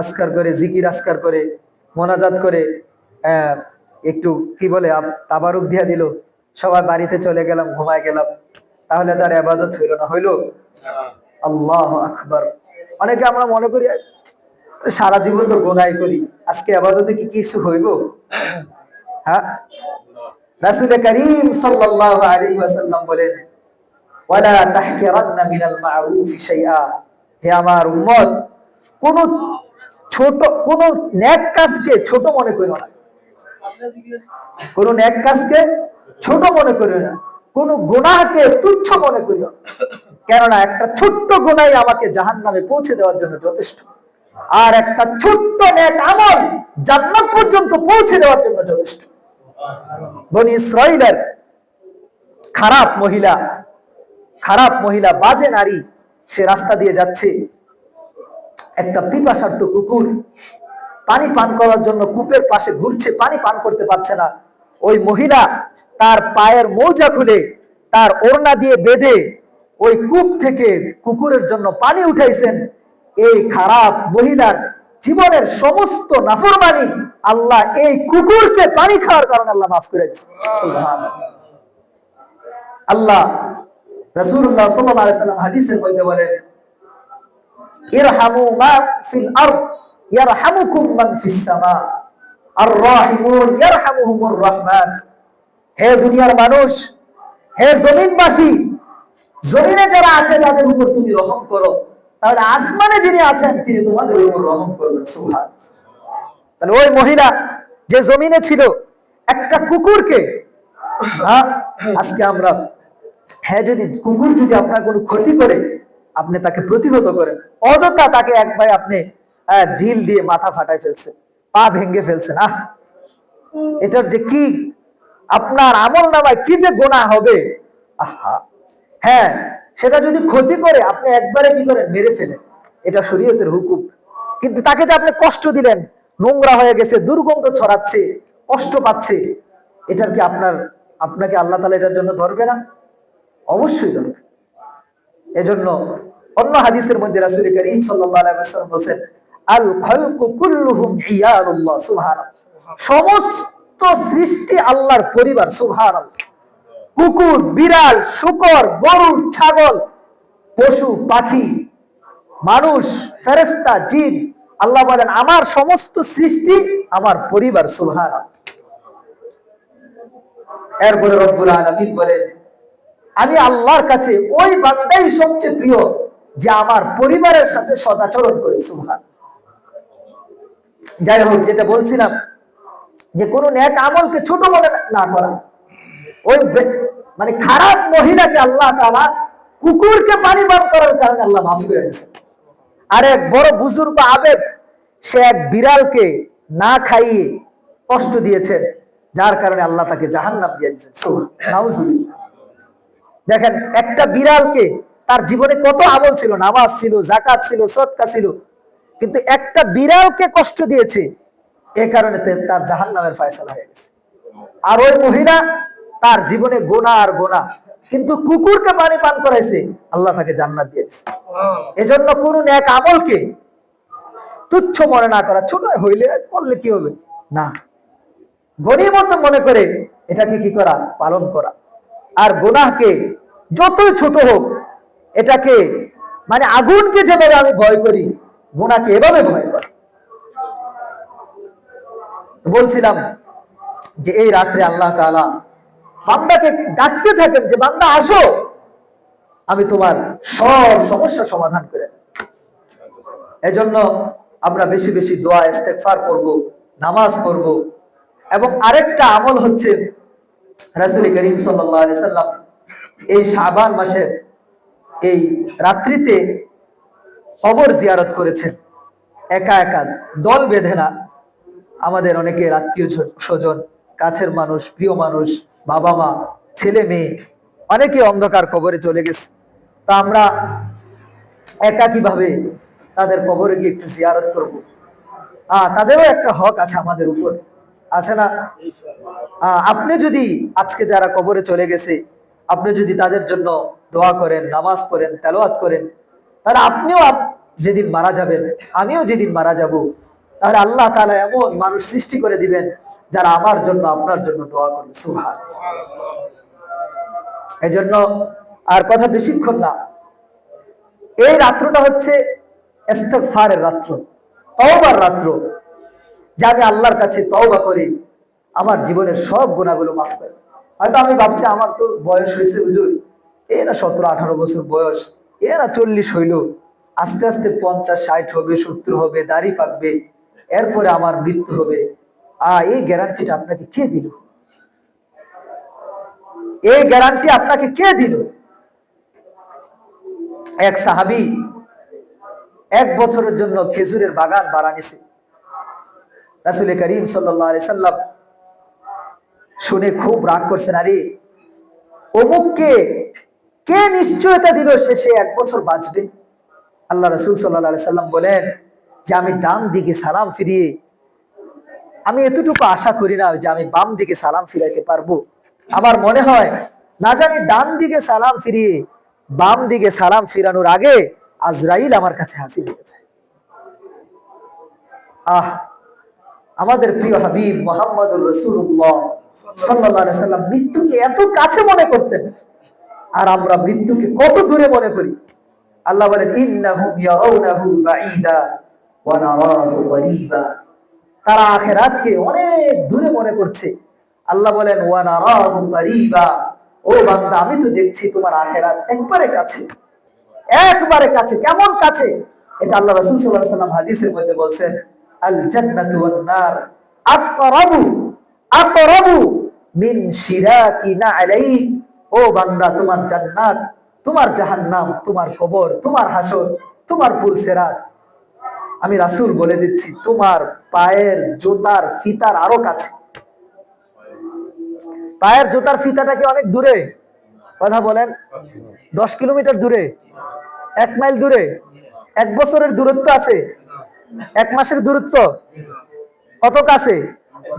আজকার করে, জিকির আজকার করে, মোনাজাত করে, একটু কি বলে তাবারুক দিয়া দিল, সবাই বাড়িতে চলে গেলাম, ঘুমায় গেলাম, তাহলে তার ইবাদত হইল না? হইল? আল্লাহু আকবার। অনেকে আমরা মনে করি সারা জীবন তো গোনাই করি, আজকে আবাদতে কি কিছু হইব? হ্যাঁ, রাসূল করিম সাল্লাল্লাহু আলাইহি ওয়াসাল্লাম বলেন, ওয়ালা তাহকিরান্না মিনাল মা'রুফ শাইআ, হে আমার উম্মত, কোন ছোট কোন নেক কাজকে ছোট মনে করো না, কোন নেক কাজকে ছোট মনে করিও না, কোন গুনাহকে তুচ্ছ মনে করিও না। কেননা একটা ছোট্ট গুনাহ আমাকে জাহান্নামে পৌঁছে দেওয়ার জন্য যথেষ্ট, আর একটা ছোট্ট নেক আমল জান্নাত পর্যন্ত পৌঁছে দেওয়ার জন্য যথেষ্ট। বনি ইসরাইলের খারাপ মহিলা বাজে নারী, সে রাস্তা দিয়ে যাচ্ছে, একটা পিপাসার্ত কুকুর পানি পান করার জন্য কূপের পাশে ঘুরছে, পানি পান করতে পারছে না। ওই মহিলা তার পায়ের মৌজা খুলে তার ওড়না দিয়ে বেঁধে ওই কূপ থেকে কুকুরের জন্য পানি উঠাইছেন। এই খারাপ মহিলার জীবনের সমস্ত নাফরমানি আল্লাহ এই কুকুরকে পানি খাওয়ার কারণে আল্লাহ মাফ করে দিয়েছেন। সুবহানাল্লাহ। আল্লাহ রাসূলুল্লাহ সাল্লাল্লাহু আলাইহি ওয়াসাল্লাম হাদিসের মধ্যে বলেন, ইরহামু মা ফিল আরদ ইয়ারহামুকুম মান ফিস সামা, আর রাহিমুন ইয়ারহামুহুমুর রহমান। হে দুনিয়ার মানুষ, হে জমিনবাসী, জমিনে যারা আছে তাদের উপর তুমি রহম করো, তাহলে আসমানে যিনি আছেন তিনি তোমাদের উপর রহম করবেন। সুবহানাল্লাহ। তাহলে ওই মহিলা যে জমিনে ছিল, একটা কুকুরকে, আজকে আমরা, হ্যাঁ, যদি কুকুর যদি আপনার কোনো ক্ষতি করে আপনি তাকে প্রতিহত করেন, অযথা তাকে এক ভাই আপনি ঢিল দিয়ে মাথা ফাটাই ফেলছেন, পা ভেঙে ফেলছেন, এটার যে কি আপনার আমল নামায় কি যে গোনাহ হবে। আহা, হ্যাঁ, সেটা যদি ক্ষতি করে আপনি একবারে কি করেন, মেরে ফেলেন, এটা শরীয়তের হুকুম। কিন্তু তাকে যে আপনি কষ্ট দিলেন, নোংরা হয়ে গেছে, দুর্গন্ধ ছড়াচ্ছে, কষ্ট পাচ্ছে, এটার কি আপনাকে আল্লাহ তাআলা এটার জন্য ধরবে না? অবশ্যই ধরবে। এজন্য অন্য হাদিসের মধ্যে রাসূল করিম সাল্লাল্লাহু আলাইহি ওয়াসাল্লাম বলেন, আল খালকু কুল্লুহুম ইয়ালুল্লাহ। সুবহানাল্লাহ। সমস্ত সৃষ্টি আল্লাহর পরিবার। সুবহানাল্লাহ। কুকুর, বিড়াল, শূকর, গরু, ছাগল, পশু পাখি, মানুষ, ফেরেশতা, জিন, আল্লাহ বলেন আমার সমস্ত সৃষ্টি আমার পরিবার। সুবহানাল্লাহ। এরপরে রব্বুল আলামিন বলেন, আমি আল্লাহর কাছে ওই বান্দাই সবচেয়ে প্রিয় যে আমার পরিবারের সাথে সদাচরণ করে। সুবহানাল্লাহ। যাই হোক, যেটা বলছিলাম যে কোন নেক আমলকে ছোট মনে না করা। ওই মানে খারাপ মহিলাকে আল্লাহ তাআলা কুকুরকে পানি পান করার কারণে আল্লাহ মাফ করে দিয়েছেন। আর এক বড় বুজুর্গ আবেদ, সে এক বিড়ালকে না খাইয়ে কষ্ট দিয়েছেন, যার কারণে আল্লাহ তাকে জাহান্নাম দিয়ে দিয়েছেন। সুবহানাল্লাহ। দেখেন, একটা বিড়ালকে, তার জীবনে কত আমল ছিল, নামাজ ছিল, যাকাত ছিল, সদকা ছিল, কিন্তু একটা বিড়ালকে কষ্ট দিয়েছে, এ কারণে তার জাহান্নামের ফয়সালা হয়ে গেছে। আর ওই মহিলা তার জীবনে গোনা আর গোনা, কিন্তু কুকুরকে পানি পান করাইছে, আল্লাহ তাকে জান্নাত দিয়েছে। এজন্য কোন নেক আমলকে তুচ্ছ মনে না করা, ছোট হইলে করলে কি হবে না, গনিমত মনে করে এটাকে কি করা, পালন করা। আর গুনাহকে যতই ছোট হোক, এটাকে মানে আগুনকে যেভাবে আমি ভয় করি, গুনাহকে এভাবে ভয় করি। বলছিলাম যে এই রাত্রে আল্লাহ তাআলা বান্দাকে ডাকতে থাকেন যে বান্দা আসো, আমি তোমার সব সমস্যা সমাধান করে। এজন্য আমরা বেশি বেশি দোয়া ইস্তেগফার করব, নামাজ পড়ব। এবং আরেকটা আমল হচ্ছে, রাসূল করিম সাল্লাল্লাহু আলাইহি সাল্লাম এই শাবান মাসের এই রাত্রিতে কবর জিয়ারত করেছেন, একা একা, দল বেঁধে না। আমাদের অনেকে আত্মীয় স্বজন, কাছের মানুষ, প্রিয় মানুষ, বাবা মা, ছেলে মেয়ে, অনেকে অন্ধকার কবরে চলে গেছে। তা আমরা একাকীভাবে তাদের কবরে গিয়ে একটু জিয়ারত করব। তাদেরও একটা হক আছে আমাদের উপর, আছে না? আপনি যদি আজকে যারা কবরে চলে গেছে, আপনি যদি তাদের জন্য দোয়া করেন, নামাজ পড়েন, তেলাওয়াত করেন, তাহলে আপনিও যেদিন মারা যাবেন, আমিও যেদিন মারা যাব, তাহলে আল্লাহ তাআলা এমন মানুষ সৃষ্টি করে দিবেন যারা আমার জন্য, আপনার জন্য দোয়া করবে। সুবহানাল্লাহ। এজন্য আর কথা বেশিক্ষণ না, এই রাত্রটা হচ্ছে ইস্তিগফারের রাত্র, তওবার রাত্র, যে আমি আল্লাহর কাছে তওবা করি, আমার জীবনের সব গুনাহগুলো মাফ করে। হয়তো আমি ভাবছি আমার তো বয়স হয়েছে হুজুর, এরা 17-18 বছর বয়স, এরা 40 হইল, আস্তে আস্তে 50-60 হবে, 70 হবে, দাড়ি পাকবে, এরপরে আমার মৃত্যু হবে। এই গ্যারান্টিটা আপনাকে কে দিল? এই গ্যারান্টি আপনাকে কে দিল? এক সাহাবী 1 বছরের জন্য খেজুরের বাগান বানানিছে। রাসূল করিম সাল্লাল্লাহু আলাইহি সাল্লাম শুনে খুব রাগ করছেন, আরে অমুককে কে নিশ্চয়তা দিল সে 1 বছর বাঁচবে? আল্লাহ রাসূল সাল্লাল্লাহু আলাইহি সাল্লাম বলেন যে আমি ডান দিকে সালাম ফিরিয়ে, আমি এতটুকু আশা করি না যে আমি বাম দিকে সালাম ফিরাইতে পারবো। আমার মনে হয় না জানি ডান দিকে সালাম ফিরিয়ে বাম দিকে সালাম ফিরানোর আগে আজরাইল আমার কাছে হাজির হয়ে যায়। আমাদের প্রিয় হাবিব মুহাম্মদুর রাসূলুল্লাহ সাল্লাল্লাহু আলাইহি সাল্লাম মৃত্যুকে এত কাছে মনে করতেন, আর আমরা মৃত্যুকে কত দূরে মনে করি। আল্লাহ বলেন ইন্নাহুম ইয়ারাউনাহু বাঈদা ওয়া নারাহু করিবা। তারা আখিরাতকে অনেক দূরে মনে করছে। আল্লাহ বলেন ওয়া নারাহু করিবা, ও বান্দা আমি তো দেখছি তোমার আখিরাত একবারে কাছে, একবারে কাছে। কেমন কাছে? এটা আল্লাহ রাসূল সাল্লাল্লাহু আলাইহি সাল্লাম হাদিসের মধ্যে বলছেন, আল জান্নাতু ওয়ান নার আকরাবু আকরাবু মিন শিরাকি নাআলাইক। ও বান্দা তোমার জান্নাত, তোমার জাহান্নাম, তোমার কবর, তোমার হাসর, তোমার পুলসিরাত, আমি রাসূল বলে দিচ্ছি তোমার পায়ের জুতার ফিতার আরো কাছে। পায়ের জুতার ফিতাটা কি অনেক দূরে? কথা বলেন। 10 কিলোমিটার দূরে, 1 মাইল দূরে, 1 বছরের দূরত্ব আছে, 1 মাসের দূরত্ব, কত কাছে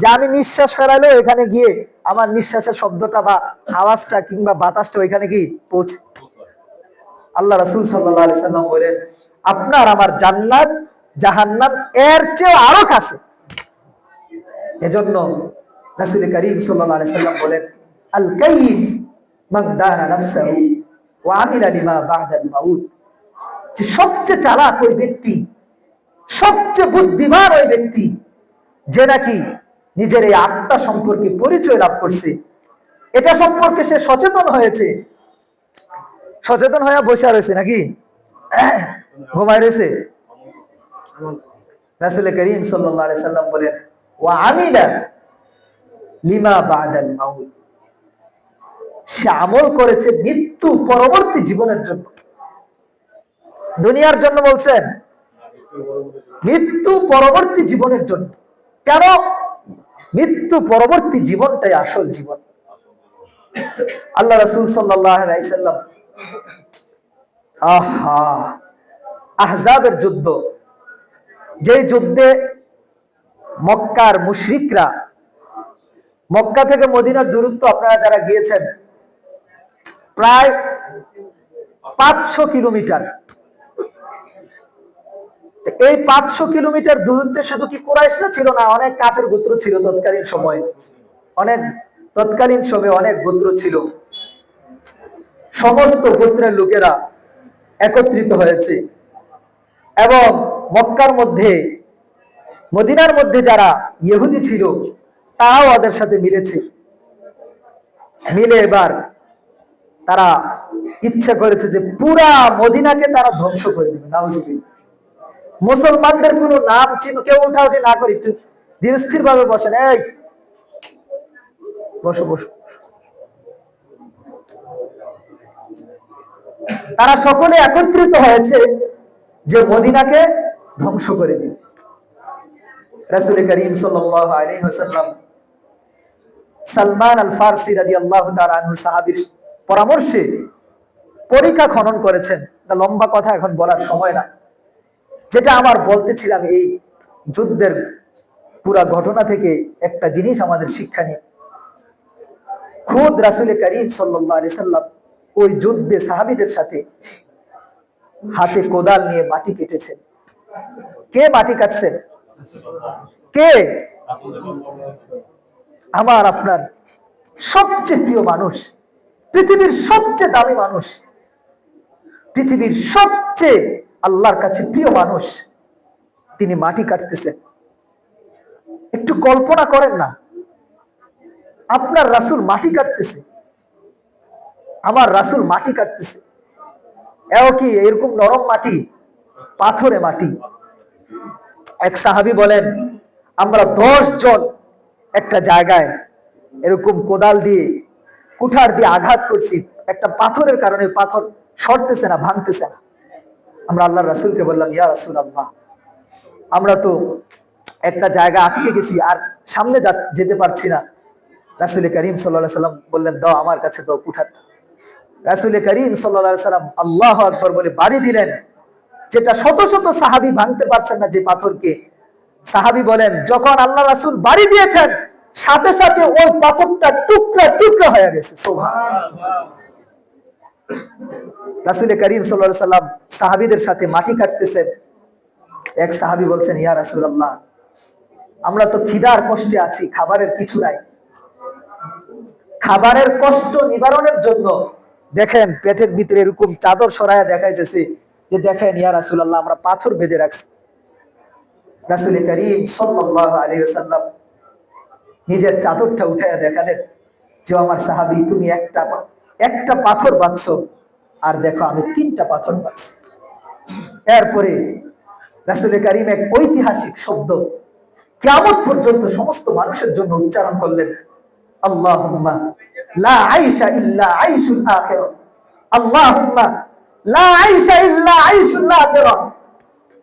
যে আমি নিঃশ্বাস ফেরাইলে এখানে গিয়ে আমার নিঃশ্বাসের শব্দটা বা আওয়াজটা কিংবা বাতাসটা ওইখানে কি পৌঁছে। আল্লাহ রাসূল সাল্লাল্লাহু আলাইহি সাল্লাম বলেন আপনার আমার জান্নাত জাহান্নাম এর চেয়ে আরো কাছে। এজন্য রাসূল করিম সাল্লাল্লাহু আলাইহি সাল্লাম বলেন আল কাইস মান দানা নাফসাহু ওয়া আমিলা লিমা বা'দাল মাউত। যে সবচেয়ে চালাক ওই ব্যক্তি, সবচেয়ে বুদ্ধিমান ওই ব্যক্তি যে নাকি নিজের এই আত্মা সম্পর্কে পরিচয় লাভ করছে, এটা সম্পর্কে সে সচেতন হয়েছে। সচেতন হয়ে বসে রয়েছে নাকি ঘুমায় রয়েছে? রাসূল করিম সাল্লাল্লাহু আলাইহি সাল্লাম বলেন ওয়া আমিলা লিমা বা'দাল মাউত। সে আমল করেছে মৃত্যু পরবর্তী জীবনের জন্য। দুনিয়ার জন্য বলছেন, মৃত্যু পরবর্তী জীবনের জন্য। কেন? মৃত্যু পরবর্তী জীবনটাই আসল জীবন। আল্লাহ রাসূল সাল্লাল্লাহু আলাইহি সাল্লাম আহজাবের যুদ্ধ, যে যুদ্ধে মক্কার মুশরিকরা, মক্কা থেকে মদিনার দূরত্ব আপনারা যারা গিয়েছেন প্রায় 500 কিলোমিটার। এই 500 কিলোমিটার দূরত্বে শুধু কি কুরাইশরা ছিল না, অনেক কাফের গোত্র ছিল তৎকালীন সময়ে, অনেক গোত্র ছিল। সমস্ত গোত্রের লোকেরা একত্রিত হয়েছে এবং মক্কার মধ্যে মদিনার মধ্যে যারা ইহুদি ছিল তারাও ওদের সাথে মিলেছে। মিলে এবার তারা ইচ্ছা করেছে যে পুরা মদিনাকে তারা ধ্বংস করে দেবে। নাউজুবিল্লাহ। মুসলমানদের কোনো নাম চিহ্ন কেউ উঠাউঠি না করে একটু ধীর স্থির ভাবে বসেন। এই বসো বসো। তারা সকলে একত্রিত হয়েছে যে মদিনাকে ধ্বংস করে দিবে। রাসূল করিম সাল্লাল্লাহু আলাইহি ওয়াসাল্লাম সালমান আল ফারসি রাদিয়াল্লাহু তাআলা আনহু সাহাবীর পরামর্শে পরিখা খনন করেছেন। লম্বা কথা এখন বলার সময় না। যেটা আমার বলতেছিলাম, এই যুদ্ধের পুরা ঘটনা থেকে একটা জিনিস আমাদের শিক্ষা নিয়ে, খুদ রাসূল করিম সাল্লাল্লাহু আলাইহি সাল্লাম ওই যুদ্ধে সাহাবীদের সাথে হাতে কোদাল নিয়ে মাটি কেটেছেন। কে মাটি কাটছেন? কে? আমার আপনার সবচেয়ে প্রিয় মানুষ, পৃথিবীর সবচেয়ে দামি মানুষ, পৃথিবীর সবচেয়ে আল্লাহর কাছে প্রিয় মানুষ, তিনি মাটি কাটতেছেন। একটু কল্পনা করেন না, আপনার রাসূল মাটি কাটতেছে, আমার রাসূল মাটি কাটতেছে। এও কি এরকম নরম মাটি, পাথরে মাটি। এক সাহাবী বলেন, আমরা 10 জন একটা জায়গায় এরকম কোদাল দিয়ে, কুঠার দিয়ে আঘাত করছি, একটা পাথরের কারণে পাথর সরতেছে না, ভাঙতেছে না। আমরা আল্লাহর রাসূলকে বললাম, ইয়া রাসূলুল্লাহ, আমরা তো একটা জায়গা আটকে গেছি, আর সামনে যেতে পারছি না। রাসূল করিম সাল্লাল্লাহু আলাইহি সাল্লাম বললেন, দাও আমার কাছে দাও কুঠারটা। রাসূল করিম সাল্লাল্লাহু আলাইহি সাল্লাম আল্লাহু আকবার বলে বাড়ি দিলেন, যেটা শত শত সাহাবী ভাঙতে পারছেন না যে পাথরকে। সাহাবী বলেন, যখন আল্লাহ রাসূল বাড়ি দিয়েছেন, সাথে সাথে ওই পাথরটা টুকরা টুকরা হয়ে গেছে। সুবহানাল্লাহ। রাসূল করিম সাল্লাল্লাহু আলাইহি সাল্লাম সাহাবীদের সাথে মাটি কাটতেছেন। এক সাহাবী বলছেন, ইয়া রাসূলুল্লাহ, আমরা তো খিদার কষ্টে আছি, খাবারের কিছু নাই। খাবারের কষ্ট নিবারণের জন্য দেখেন পেটের ভিতরে এরকম চাদর সরায়া দেখাইতেছে যে, দেখেন ইয়া রাসূলুল্লাহ, আমরা পাথর বেঁধে রাখছি। রাসূল করিম সাল্লাল্লাহু আলাইহি ওয়াসাল্লাম নিজের চাদরটা উঠায়া দেখালেন যে, আমার সাহাবী, তুমি একটা পাথর বাঁধছো, আর দেখো আমি 3টা পাথর বাঁধছি। এরপরে রাসূল করিম এক ঐতিহাসিক শব্দ কিয়ামত পর্যন্ত সমস্ত মানুষের জন্য উচ্চারণ করলেন, আল্লাহুম্মা লা আইশা ইল্লা আইশুল আখিরাহ, আল্লাহুম্মা লা আইশা ইল্লা আইশুল আখিরাহ,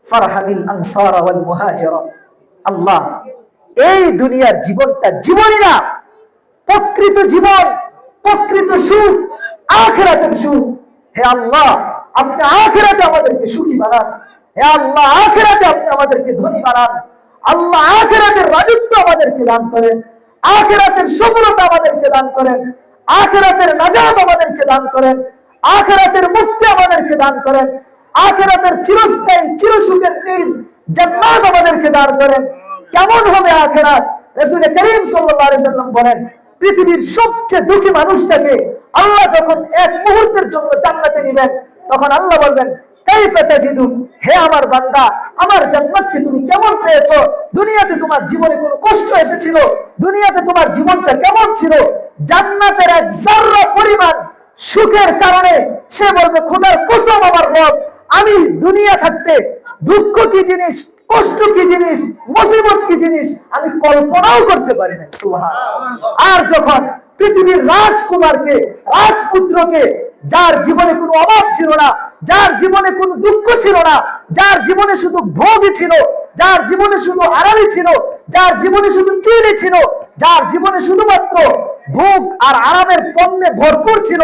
ফারহামিল আনসার ওয়াল মুহাজিরা। আল্লাহ, এই দুনিয়ার জীবনটা জীবনই না, প্রকৃত জীবন, প্রকৃত সুখ আখিরাতের সুখ। হে আল্লাহ, আপনি আখিরাতে আমাদেরকে সুখী বানান। হে আল্লাহ, আখিরাতে আপনি আমাদেরকে ধনী বানান। আল্লাহ, আখিরাতের রাজত্ব আমাদেরকে দান করেন, আখিরাতের সফলতা আমাদেরকে দান করেন, আখিরাতের নাজাত আমাদেরকে দান করেন, আখিরাতের মুক্তি আমাদেরকে দান করেন, আখিরাতের চিরস্থায়ী চিরসুখের নীল জান্নাত আমাদেরকে দান করেন। কেমন হবে আখিরাত? রাসূল করিম সাল্লাল্লাহু আলাইহি সাল্লাম বলেন, পৃথিবীর সবচেয়ে দুঃখী মানুষটাকে আল্লাহ যখন এক মুহূর্তের জন্য জান্নাতে নেবেন, তখন আল্লাহ বলবেন, কাইফা তাজিদু, হে আমার বান্দা, আমার জান্নাতকে তুমি কেমন পেয়েছো? দুনিয়াতে তোমার জীবনে কোনো কষ্ট এসেছিল? দুনিয়াতে তোমার জীবনটা কেমন ছিল? জান্নাতের এক যাররা পরিমাণ সুখের কারণে সে বলবে, খোদার কসম আমার রব, আমি দুনিয়া থাকতে দুঃখ কি জিনিস, কষ্ট কি জিনিস, মুসিবত কি জিনিস আমি কল্পনাও করতে পারি না। সুবহানাল্লাহ। আর যখন পৃথিবীর রাজকুমারকে, রাজপুত্রকে, যার জীবনে কোনো অভাব ছিল না, যার জীবনে কোনো দুঃখ ছিল না, যার জীবনে শুধু ভোগই ছিল, যার জীবনে শুধু আরামই ছিল, যার জীবনে শুধু চুরি ছিল, যার জীবনে শুধুমাত্র ভোগ আর আরামের পণ্যে ভরপুর ছিল,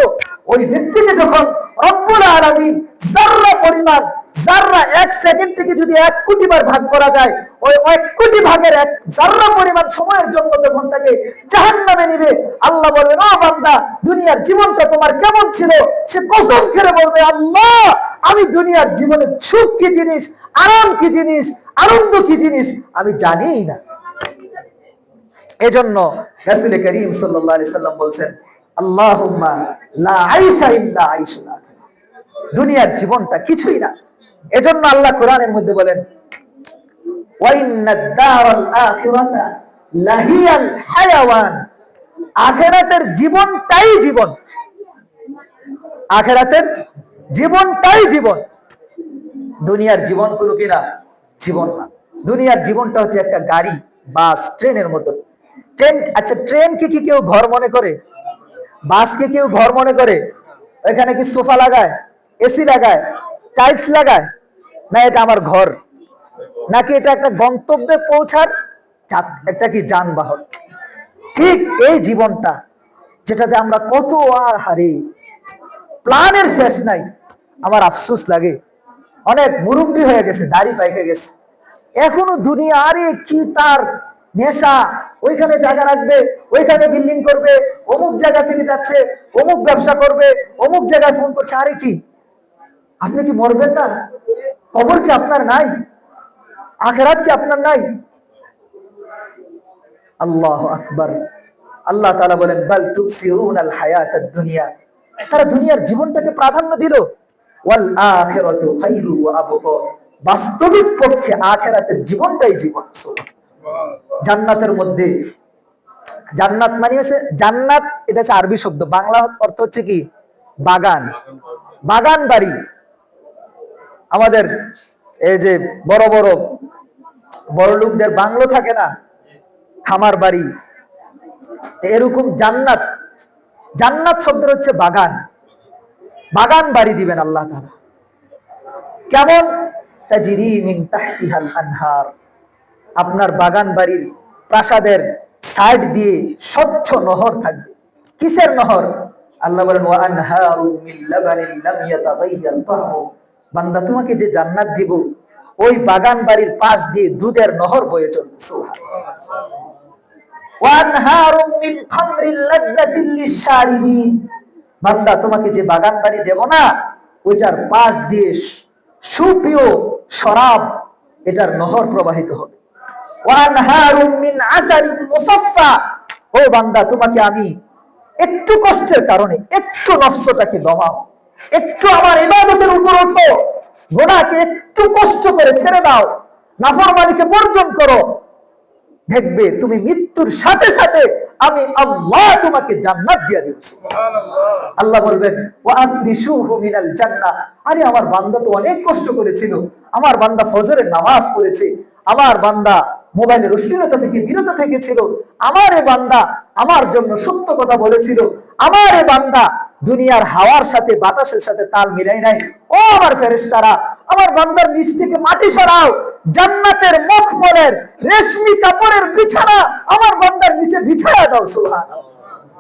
ওই ব্যক্তিকে যখন রব্বুল আলামিন যাররা পরিমাণ, যাররা 1 সেকেন্ড থেকে যদি 1 কোটি বার ভাগ করা যায়, ওই 1 কোটি ভাগের 1 যাররা পরিমাণ সময়ের জন্য যখন তাকে জাহান্নামে নিবে, আল্লাহ বলবেন, ও বান্দা, দুনিয়ার জীবনটা তোমার কেমন ছিল? সে কসম করে বলবে, আল্লাহ, আমি দুনিয়ার জীবনে সুখ কি জিনিস, আরাম কি জিনিস, আনন্দ কি জিনিস আমি জানিই না। এজন্য রাসূল করিম সাল্লাল্লাহু আলাইহি সাল্লাম বলছেন, আল্লাহুম্মা লা আইশা ইল্লা আইশুল আখিরাহ, দুনিয়ার জীবনটা কিছুই না। এজন্য আল্লাহ কোরআনের মধ্যে বলেন, ওয়া ইন্নাদ দারাল আখিরাতা লাহিয়াল হায়াওয়ান, আখিরাতের জীবনটাই জীবন, আখিরাতের জীবনটাই জীবন। দুনিয়ার জীবন কোনো কিনা জীবন না। দুনিয়ার জীবনটা হচ্ছে একটা গাড়ি, বাস, ট্রেনের মতো। ট্রেন, আচ্ছা, ট্রেনকে কি কেউ ঘর মনে করে? বাসকে কেউ ঘর মনে করে? এখানে কি সোফা লাগায়, এসি লাগায়, টাইলস লাগায়? না, এটা আমার ঘর। নাকি এটা একটা গন্তব্যে পৌঁছার একটা কি যানবাহন? ঠিক এই জীবনটা, যেটাতে আমরা কত আর হারি, প্ল্যানের শেষ নাই। আমার আফসোস লাগে, অনেক মুরব্বী হয়ে গেছে, দাড়ি পাইকে গেছে, এখনো দুনিয়া, আরে কি তার নেশা, ওইখানে জায়গা রাখবে, ওইখানে বিল্ডিং করবে, অমুক জায়গা থেকে যাচ্ছে, অমুক ব্যবসা করবে, অমুক জায়গায় ফোন করছে। আরে কি, আপনি কি মরবেন না? কবর কি আপনার নাই? আখিরাত কি আপনার নাই? আল্লাহু আকবার। আল্লাহ তাআলা বলেন, বাল তুসিরুনাল হায়াতাদ দুনিয়া, তারা দুনিয়ার জীবনটাকে প্রাধান্য দিল। ওয়াল আখিরাতু খায়রু ওয়া আবকা, বাস্তবিক পক্ষে আখিরাতের জীবনটাই জীবন। জান্নাতের মধ্যে, জান্নাত মানে হচ্ছে জান্নাত, এটা হচ্ছে আরবি শব্দ, বাংলা অর্থ হচ্ছে কি বাগান, বাগান বাড়ি। আমাদের এই যে বড় বড় বড় লোকদের বাংলো থাকে না, খামার বাড়ি, এরকম জান্নাত, জান্নাত শব্দ হচ্ছে বাগান, বাগান বাড়ি দিবেন আল্লাহ তাআলা। কেমন? তাজরি মিন তাহতিহাল আনহার, আপনার বাগান বাড়ির প্রাসাদের সাইড দিয়ে স্বচ্ছ নহর থাকবে। কিসের নহর? আল্লাহ বলেন ওয়া আনহারু মিন লাবানিন লাম ইয়াতাগায়্যার তাহমু, বান্দা তোমাকে যে জান্নাত দিব, ওই বাগান বাড়ির পাশ দিয়ে দুধের নহর বয়ে চলবে। সুবহানাল্লাহ। ওয়া আনহারু মিন খামরিল লাযযাতিল লিশশারিবিন, বান্দা তোমাকে যে বাগান বাড়ি দেব না, ওইটার পাশ দিয়ে সুপ্রিয় শরাব, এটার নহর প্রবাহিত হবে। ওয়া আনহারু মিন আসালিন মুসাফফা, ও বান্দা তোমাকে আমি একটু কষ্টের কারণে একটু নফসটাকে দমাও, একটু আমার ইবাদতের উপর ওঠো, গুনাহকে একটু কষ্ট করে ছেড়ে দাও, নাফরমানিকে বর্জন করো, দেখবে তুমি মৃত্যুর সাথে সাথে আমি আল্লাহ তোমাকে জান্নাত দিয়ে দেব। সুবহানাল্লাহ। আল্লাহ বলবেন ওয়া আফরিশুহু মিনাল জান্নাহ, আরে আমার বান্দা তো অনেক কষ্ট করেছিল, আমার বান্দা ফজরের নামাজ পড়েছে, আমার বান্দা মোবাইলের অশ্লীলতা থেকে বিরত থেকেছিল, আমার এ বান্দা আমার জন্য সত্য কথা বলেছিল, আমার এ বান্দা দুনিয়ার হাওয়ার সাথে বাতাসের সাথে তাল মিলাই নাই। ও আমার ফেরেশতারা, আমার বান্দার নিচ থেকে মাটি সরাও, জান্নাতের মখমলের রেশমি কাপড়ের বিছানা আমার বান্দার নিচে বিছায়া দাও। সুবহানাল্লাহ।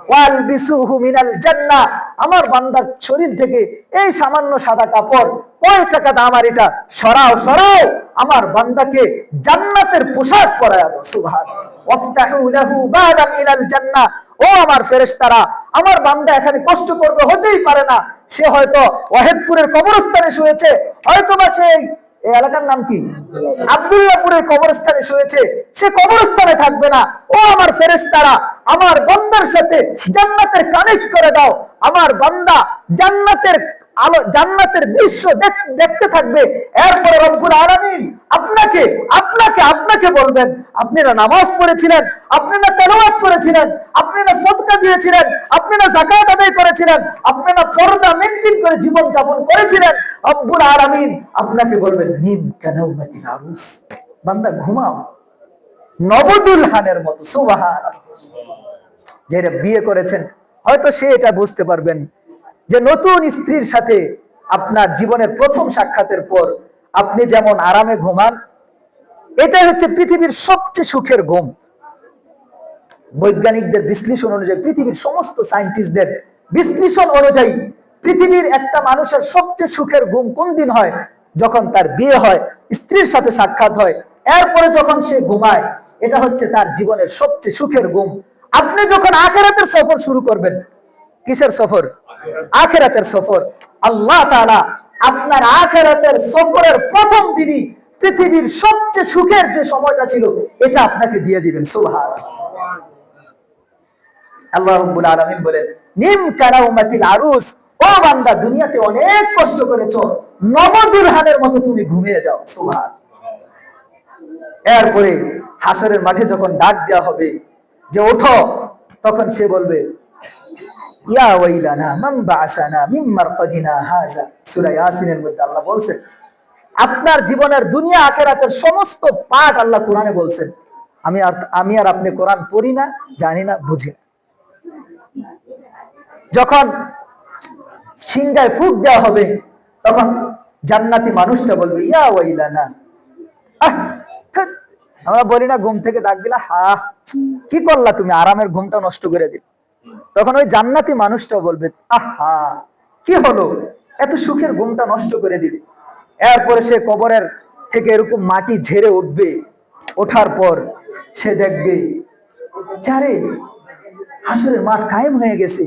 ওয়ালবিসুহু মিনাল জান্নাহ, আমার বান্দার শরীর থেকে এই সামান্য সাদা কাপড়, কয় টাকা দাম আর এটা, সরাও সরাও, আমার বান্দাকে জান্নাতের পোশাক পরায়া দাও। সুবহানাল্লাহ। ওয়াফতাহু লাহু বাবান ইলাল জান্নাহ, ও আমার ফেরেশতারা, আমার বান্দা এখানে কষ্ট করবে, হতেই পারে না, সে হয়তো ওয়াহিদপুরের কবরস্থানে শুয়েছে, হয়তোবা সেই এই এলাকার নাম কি আব্দুল্লাহপুরের কবরস্থানে শুয়েছে, সে কবরস্থানে থাকবে না। ও আমার ফেরেশতারা, আমার বান্দার সাথে জান্নাতের কানেক্ট করে দাও, আমার বান্দা জান্নাতের আলো, জান্নাতের দৃশ্য দেখতে থাকবে। এরপরে রব্বুল আলামিন আপনাকে আপনাকে আপনাকে বলবেন, আপনি না নামাজ পড়েছিলেন, আপনি না তেলাওয়াত করেছিলেন, আপনি না সদকা দিয়েছিলেন, আপনি না যাকাত আদায় করেছিলেন, আপনি না পর্দা মেইনটেইন করে জীবন যাপন করেছিলেন, রব্বুল আলামিন আপনাকে বলবেন নিম কানাউমাতিল আরুস, বান্দা ঘুমাও নবদুলহানের মতো। সুবহানাল্লাহ। যারা বিয়ে করেছেন হয়তো সে এটা বুঝতে পারবেন যে নতুন স্ত্রীর সাথে আপনার জীবনের প্রথম সাক্ষাতের পর আপনি যেমন আরামে ঘুমান, এটাই হচ্ছে পৃথিবীর সবচেয়ে সুখের ঘুম। বৈজ্ঞানিকদের বিশ্লেষণ অনুযায়ী, পৃথিবীর সমস্ত সায়েন্টিস্টদের বিশ্লেষণ অনুযায়ী, পৃথিবীর একটা মানুষের সবচেয়ে সুখের ঘুম কোন দিন হয়? যখন তার বিয়ে হয়, স্ত্রীর সাথে সাক্ষাৎ হয়, এরপরে যখন সে ঘুমায়, এটা হচ্ছে তার জীবনের সবচেয়ে সুখের ঘুম। আপনি যখন আখিরাতের সফর শুরু করবেন, কিসের সফর? আখিরাতের সফর। আল্লাহ তাআলা আপনার আখিরাতের সফরের প্রথম দিনই পৃথিবীর সবচেয়ে সুখের যে সময়টা ছিল, এটা আপনাকে দিয়ে দিবেন। সুবহানাল্লাহ। আল্লাহ রাব্বুল আলামিন বলেন নিম কারাউমাতিল আরুস, ও বান্দা দুনিয়াতে অনেক কষ্ট করেছো, নবদুলহানের মতো তুমি ঘুমিয়ে যাও। সুবহানাল্লাহ। এরপরে হাসরের মাঠে যখন ডাক দেওয়া হবে যে ওঠো, তখন সে বলবে ইয়া ওয়াইলানা মান বাআসানা মিন মারকাদিনা হাযা। সূরা ইয়াসিনের মধ্যে আল্লাহ বলছেন, আপনার জীবনের দুনিয়া আখিরাতের সমস্ত পাঠ আল্লাহ কোরআনে বলছেন। আমি আর আপনি কোরআন পড়ি না, জানি না, বুঝি না। যখন সিংহায় ফুঁক দেওয়া হবে, তখন জান্নাতি মানুষটা বলবে ইয়া ওয়াইলানা, আমরা বলি না ঘুম থেকে ডাক দিলা, হা কি করলা তুমি, আরামের ঘুমটা নষ্ট করে দিল। তখন ওই জান্নাতি মানুষটা বলবে আহা কি হলো, এত সুখের ঘুমটা নষ্ট করে দিল। এরপরে সে কবরের থেকে এরকম মাটি ঝেড়ে উঠবে, ওঠার পর সে দেখবে চারে হাসরের মাঠ কায়েম হয়ে গেছে,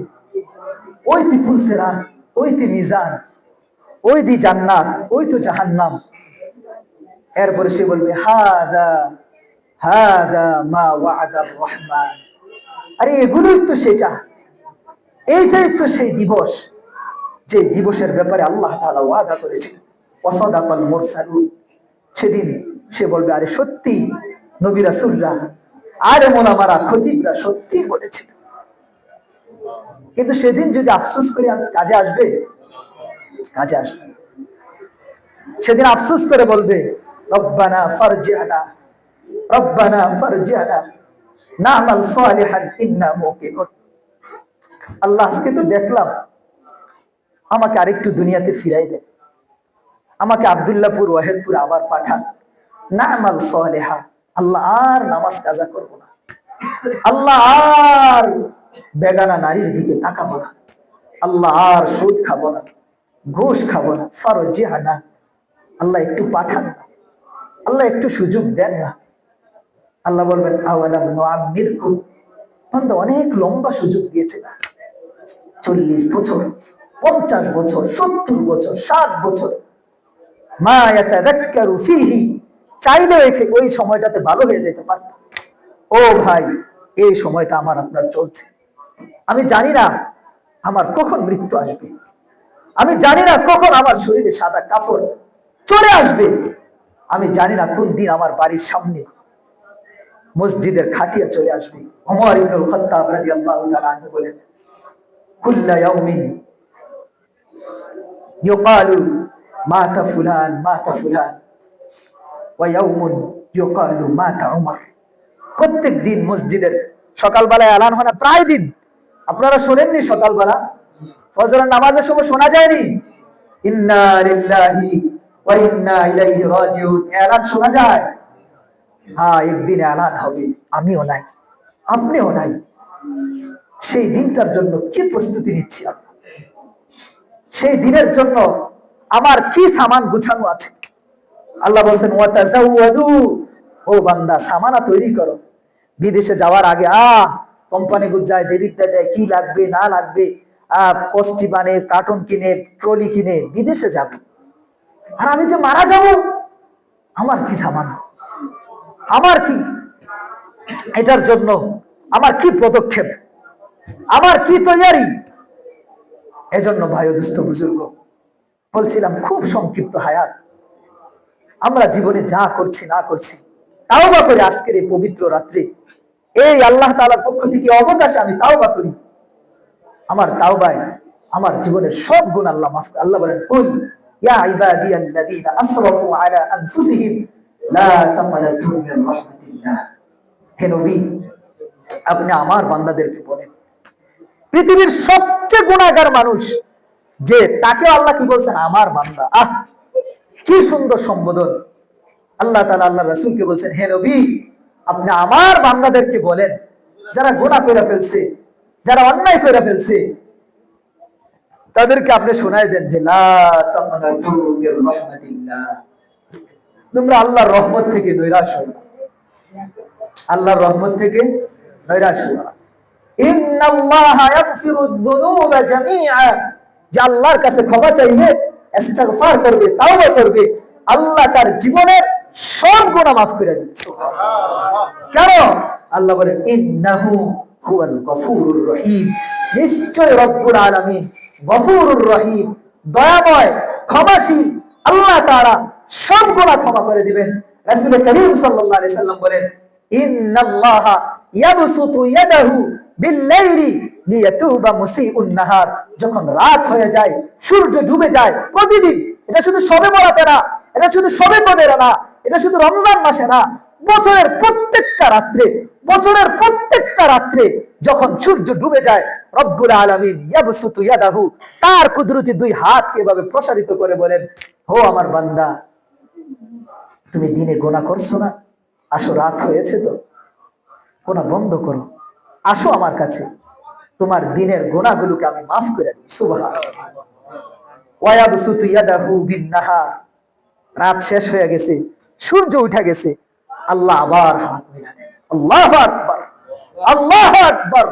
ওই তি ফুলসেরা, ওই তি মিজান, ওই দি জান্নাত, ওই তো জাহান্নাম। এরপরে সে বলবে হাদা হাদা মা ওয়াদার রহমান, আরে এগুলোই তো সেটা, এইটাই তো সেই দিবস যে দিবসের ব্যাপারে আল্লাহ তাআলা ওয়াদা করেছেন, ওয়াসাদাকাল মুরসালুন, সেদিন সে বলবে আরে সত্যি নবী রাসূলরা, আলেম ওলামারা, খতিবরা সত্যি বলেছিল। কিন্তু সেদিন যদি আফসোস করি আমি, কাজে আসবে? কাজে আসবে না। সেদিন আফসোস করে বলবে রব্বানা ফারজি'না, রব্বানা ফারজি'না না'মাল সালিহান ইন্না মুকিনুন। আল্লাহ, আজকে তো দেখলাম, আমাকে আরেকটু দুনিয়াতে ফিরাই দেন, আমাকে আব্দুল্লাহপুর ওয়াহেদপুর আবার পাঠান। না'মাল সালিহা, আল্লাহ আর নামাজ কাজা করব না, আল্লাহ আর বেগানা নারীর দিকে তাকাবো না, আল্লাহ আর সুদ খাবো না, ঘুষ খাবো না। ফারজি'না, আল্লাহ একটু পাঠান না, আল্লাহ একটু সুযোগ দেন না। আল্লাহ বলবেন আওয়ালাম নুআম্মিরকুম, বান্দা অনেক লম্বা সুযোগ দিয়েছে না, 40 বছর, 50 বছর, 70 বছর, 60 বছর। মা ইয়াতাযাক্কারু ফীহি, চাইলেও ওই সময়টাতে ভালো হয়ে যেতে পারতাম। ও ভাই, এই সময়টা আমার আপনার চলছে। আমি জানি না আমার কখন মৃত্যু আসবে, আমি জানি না কখন আমার শরীরে সাদা কাপড় চলে আসবে, আমি জানি না কোন দিন আমার বাড়ির সামনে মসজিদের খাটিয়া চলে আসবে। ওমর ইবনুল খাত্তাব রাদিয়াল্লাহু তাআলা আনহু বলেন, কুল্লা ইয়াউমিন ইউকালু মাতা ফুলান মাতা ফুলান ওয়া ইয়াউমুন ইউকালু মাতা উমর। প্রত্যেক দিন মসজিদের সকালবেলায় এলান হয় না? প্রায় দিন আপনারা শোনেননি? সকালবেলা ফজরের নামাজের সময় শোনা যায়নি ইন্না লিল্লাহি ওয়া ইন্না ইলাইহি রাজিউন? এলান শোনা যায়? হ্যাঁ, একদিন এলান হবে, আমিও নাই, আপনিও নাই। সেই দিনটার জন্য কি প্রস্তুতি নিচ্ছি আমরা? সেই দিনের জন্য আমার কি সামান গুছানো আছে? আল্লাহ বলছেন ওয়াতাজাওয়াদু, ও বান্দা সামানা তৈরি করো। বিদেশে যাওয়ার আগে কোম্পানি যায়, দেরিতে যায়, কি লাগবে না লাগবে, কষ্টি বানে, কার্টুন কিনে, ট্রলি কিনে বিদেশে যাবে। আর আমি যে মারা যাব, আমার কি সামান, আমার কি এটার জন্য আমার কি পদক্ষেপ, আমার কি তৈরি? এজন্য ভাই ও দুস্থ বুজুর্গ, বলছিলাম খুব সংক্ষিপ্ত হায়াত, আমরা জীবনে যা করছি না করছি, তাওবা করে আজকের এই পবিত্র রাত্রে এই আল্লাহ তাআলার পক্ষ থেকে অবকাশে আমি তাওবা করি। আমার তাওবায় আমার জীবনের সব গুণ আল্লাহ মাফ করে। আল্লাহ বলেন কুল ইয়া ইবাদিয়াল্লাযীনা আসরাফু আলা আনফুসিহিম লা তাকনাতু মির রাহমাতিল্লাহ। হে নবী, আপনি আমার বান্দাদেরকে বলেন, পৃথিবীর সবচেয়ে গুনাহগার মানুষ যে, তাকে আল্লাহ কি বলছেন? আমার বান্দা। কি সুন্দর সম্বোধন! আল্লাহ তাআলা আল্লাহ রাসূলকে বলছেন, হে নবী, আপনি আমার বান্দাদেরকে বলেন, যারা গুনাহ করে ফেলছে, যারা অন্যায় করে ফেলছে, তাদেরকে আপনি শোনায় দেন যে লা তাকনাতু মির রাহমাতিল্লাহ, তোমরা আল্লাহর রহমত থেকে নৈরাশ হও না, আল্লাহর রহমত থেকে নৈরাশ হও না। ইন্নাল্লাহা ইয়াগফিরুয যুনুবা জামিআ, যে আল্লাহর কাছে ক্ষমা চাইবে, ইস্তিগফার করবে, তাওবা করবে, আল্লাহ তার জীবনের সব গুনাহ মাফ করে দিবে। সুবহানাল্লাহ। কেন? আল্লাহ বলেন ইন্নাহু হুয়াল গফুরুর রহিম, নিশ্চয় রব্বুল আলামিন গফুরুর রহিম, দয়াময়, ক্ষমাশীল। আল্লাহ তাআলা সব গুনাহ ক্ষমা করে দিবেন। রাসূল করিম সাল্লাল্লাহু আলাইহি সাল্লাম বলেন ইন্নাল্লাহা ইয়াবসুতু ইয়াদাহু বিল-লাইলি লিয়াতুবা মুসিউন নাহার। যখন রাত হয়ে যায়, সূর্য ডুবে যায়, প্রতিদিন, এটা শুধু শবে বরাতে না, এটা শুধু শবে কদরে না, এটা শুধু রমজান মাসে না, বছরের প্রত্যেকটা রাত্রে, বছরের প্রত্যেকটা রাত্রে যখন সূর্য ডুবে যায়, রব্বুল আলামিন ইয়াবসুতু ইয়াদাহু, তার কুদরতি দুই হাতকে এভাবে প্রসারিত করে বলেন, ও আমার বান্দা, তুমি দিনে গুনাহ করছো না? আসো, রাত হয়েছে তো, গুনাহ বন্ধ করো, আসো আমার কাছে, তোমার দিনের গুনাহগুলোকে আমি মাফ করে দিই। সুবহানাল্লাহ। ওয়ায়াবসুতু ইয়াদাহু বিন-নাহার, রাত শেষ হয়ে গেছে, সূর্য উঠে গেছে, আল্লাহ আবার হাত মেলালেন। আল্লাহু আকবার, আল্লাহু আকবার।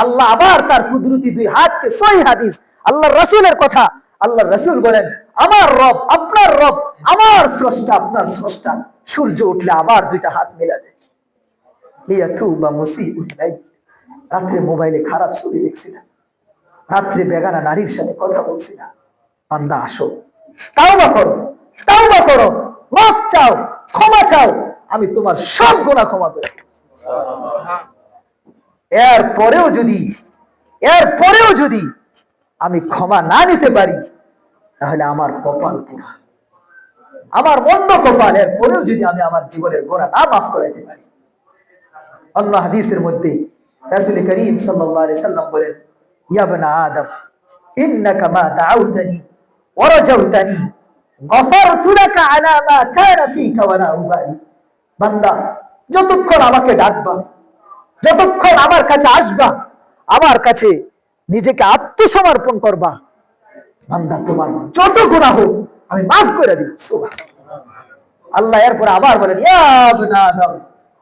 আল্লাহ আবার তার কুদরতি দুই হাতকে, সহিহ হাদিস, আল্লাহর রাসূলের কথা, আল্লাহর রাসূল বলেন, আমার রব, আপনার রব, আমার স্রষ্টা, আপনার স্রষ্টা, সূর্য উঠলে আবার দুইটা হাত মেলাবে। লিয়াতুবা মুসিউল লাইল, রাত্রে মোবাইলে খারাপ ছবি দেখছিলাম, রাত্রে বেগানা নারীর সাথে কথা বলছি না, বান্দা আসো, তাওবা করো, তাওবা করো, মাফ চাও, ক্ষমা চাও, আমি তোমার সব গুনাহ ক্ষমা করে দেব। এরপরেও যদি আমি ক্ষমা না নিতে পারি, তাহলে আমার কপাল পুরা, আমার মন্দ কপাল। এরপরেও যদি আমি আমার জীবনের গোনা না মাফ করাইতে পারি। অন্য হাদিসের মধ্যে রাসূল করিম সাল্লাল্লাহু আলাইহি সাল্লাম বলেন, ইয়া ইবনা আদম ইন্নাকা মা দাউতানি ওয়া রাজাউতানি গফারতু লাকা আলা মা কানা ফীকা ওয়া লা উবালি। বান্দা, যতক্ষণ আমাকে ডাকবা, যতক্ষণ আমার কাছে আসবা, আমার কাছে নিজেকে আত্মসমর্পণ করবা, বান্দা তোমার যত গুনাহ হোক আমি মাফ করে দিব। সুবহানাল্লাহ। আল্লাহ এরপর আবার বলেন, ইয়া ইবনা আদম,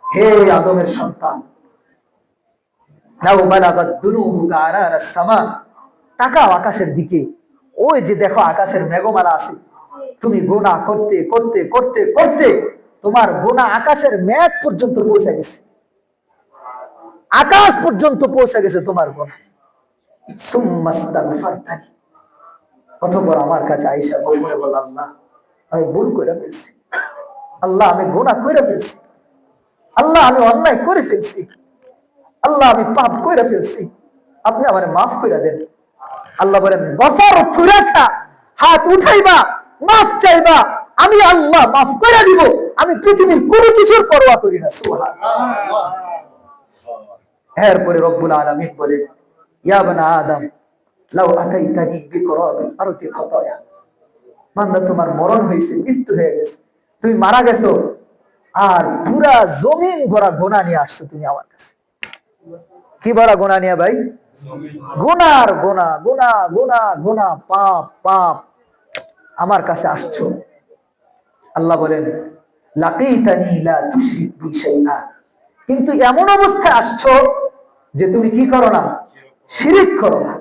হে আদমের সন্তান, লাউ বালাগাত দুনুবুকা আনানাস সামা, তাকাও আকাশের দিকে, ওই যে দেখো আকাশের মেঘমালা আছে, তুমি গুনাহ করতে করতে করতে করতে তোমার গুনাহ আকাশের মেঘ পর্যন্ত পৌঁছে গেছে, আকাশ পর্যন্ত পৌঁছে গেছে তোমার গুনাহ। সুম্মাস্তাগফারতানি, অতঃপর আমার কাছে আয়েশা বলে বল, আল্লাহ আমি ভুল করে ফেলছি, আল্লাহ আমি গুনাহ করে ফেলছি, আল্লাহ আমি অন্যায় করে ফেলছি, আল্লাহ আমি পাপ করে ফেলছি, আপনি আমারে মাফ করে দেন। আল্লাহ বলেন, গফারতু লাকা, হাত উঠাইবা, মাফ চাইবা, আমি আল্লাহ মাফ করে দিব, আমি পৃথিবীর কোনো কিছুর পরোয়া করি না। সুবহানাল্লাহ। এরপরে রব্বুল আলামিন বলেন, ইয়া ইবনা আদম লাউ আতাইতানি বিকুরাবিল আরদি খাতায়া, বান্দা তোমার মরণ হয়েছে, মৃত্যু হয়ে গেছে, তুমি মারা গেছো, আর পুরা জমিন ভরা গুনাহ নিয়ে আসছো তুমি আমার কাছে। কি ভরা গুনাহ নিয়ে ভাই? গুনার গুনাহ, গুনাহ গুনাহ গুনাহ, পাপ পাপ আমার কাছে আসছো। আল্লাহ বলেন, লাকিতানি লা তুশরিক বি শাইআ, কিন্তু এমন অবস্থায় আসছো যে তুমি কি করো না? শিরিক করো না।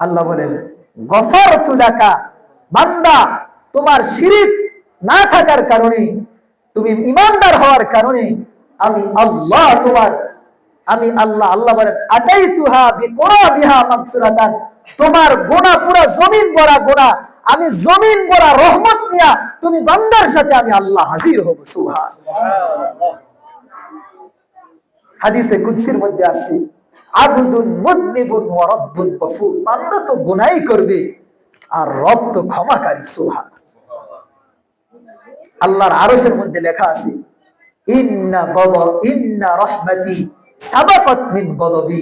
আল্লাহ বলেন, গফারতু লাকা, বান্দা তোমার শিরিক না থাকার কারণে, তুমি ঈমানদার হওয়ার কারণে আমি আল্লাহ আমি আল্লাহ, আল্লাহ বলেন, আতাইতুহা বিকুরাবিহা মাগফিরাতান, তোমার গুনাহ পুরা জমিন ভরা গুনাহ, আমি জমিন ভরা রহমত নিয়া তুমি বান্দার সাথে আমি আল্লাহ হাজির হব। সুবহানাল্লাহ। হাদিসে কুদসির মধ্যে আছে, আবদুন মুযনিবুন ওয়া রাব্বুন গফুর, বান্দা তো গুনাহই করবে আর রব তো ক্ষমাকারী। সুবহানাল্লাহ। আল্লাহর আরশের মধ্যে লেখা আছে, ইন্না রাহমাতি সাবাকাত মিন গযবি,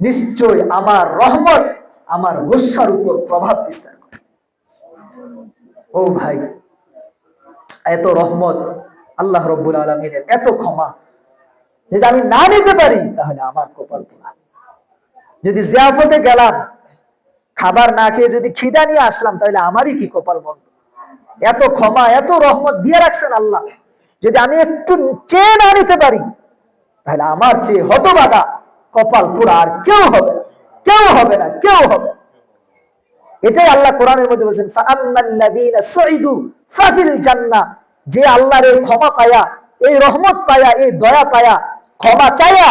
নিশ্চয় আমার রহমত আমার গোসার উপর প্রভাব বিস্তার করে। ও ভাই, এত রহমত আল্লাহ রাব্বুল আলামিনের, এত ক্ষমা, যদি আমি না নিতে পারি তাহলে আমার কপাল পোড়া। যদি জিয়াফতে গেলাম, খাবার না খেয়ে যদি খিদা নিয়ে আসলাম, তাহলে আমারই কি কপাল বন্ধ। এত ক্ষমা, এত রহমত দিয়ে রাখছেন আল্লাহ, যদি আমি একটু চেয়ে না নিতে পারি, তাহলে আমার চেয়ে হতভাগা কপাল পুরা আর কেউ হবে না, কেউ হবে না, কেউ হবে না। এটাই আল্লাহ কোরআনের মধ্যে বলেছেন, ফাআম্মাল্লাযীনা সুইদু ফাফিল জান্নাহ, যে আল্লাহর এই ক্ষমা পায়া, এই রহমত পায়া, এই দয়া পায়া, ক্ষমা চায়া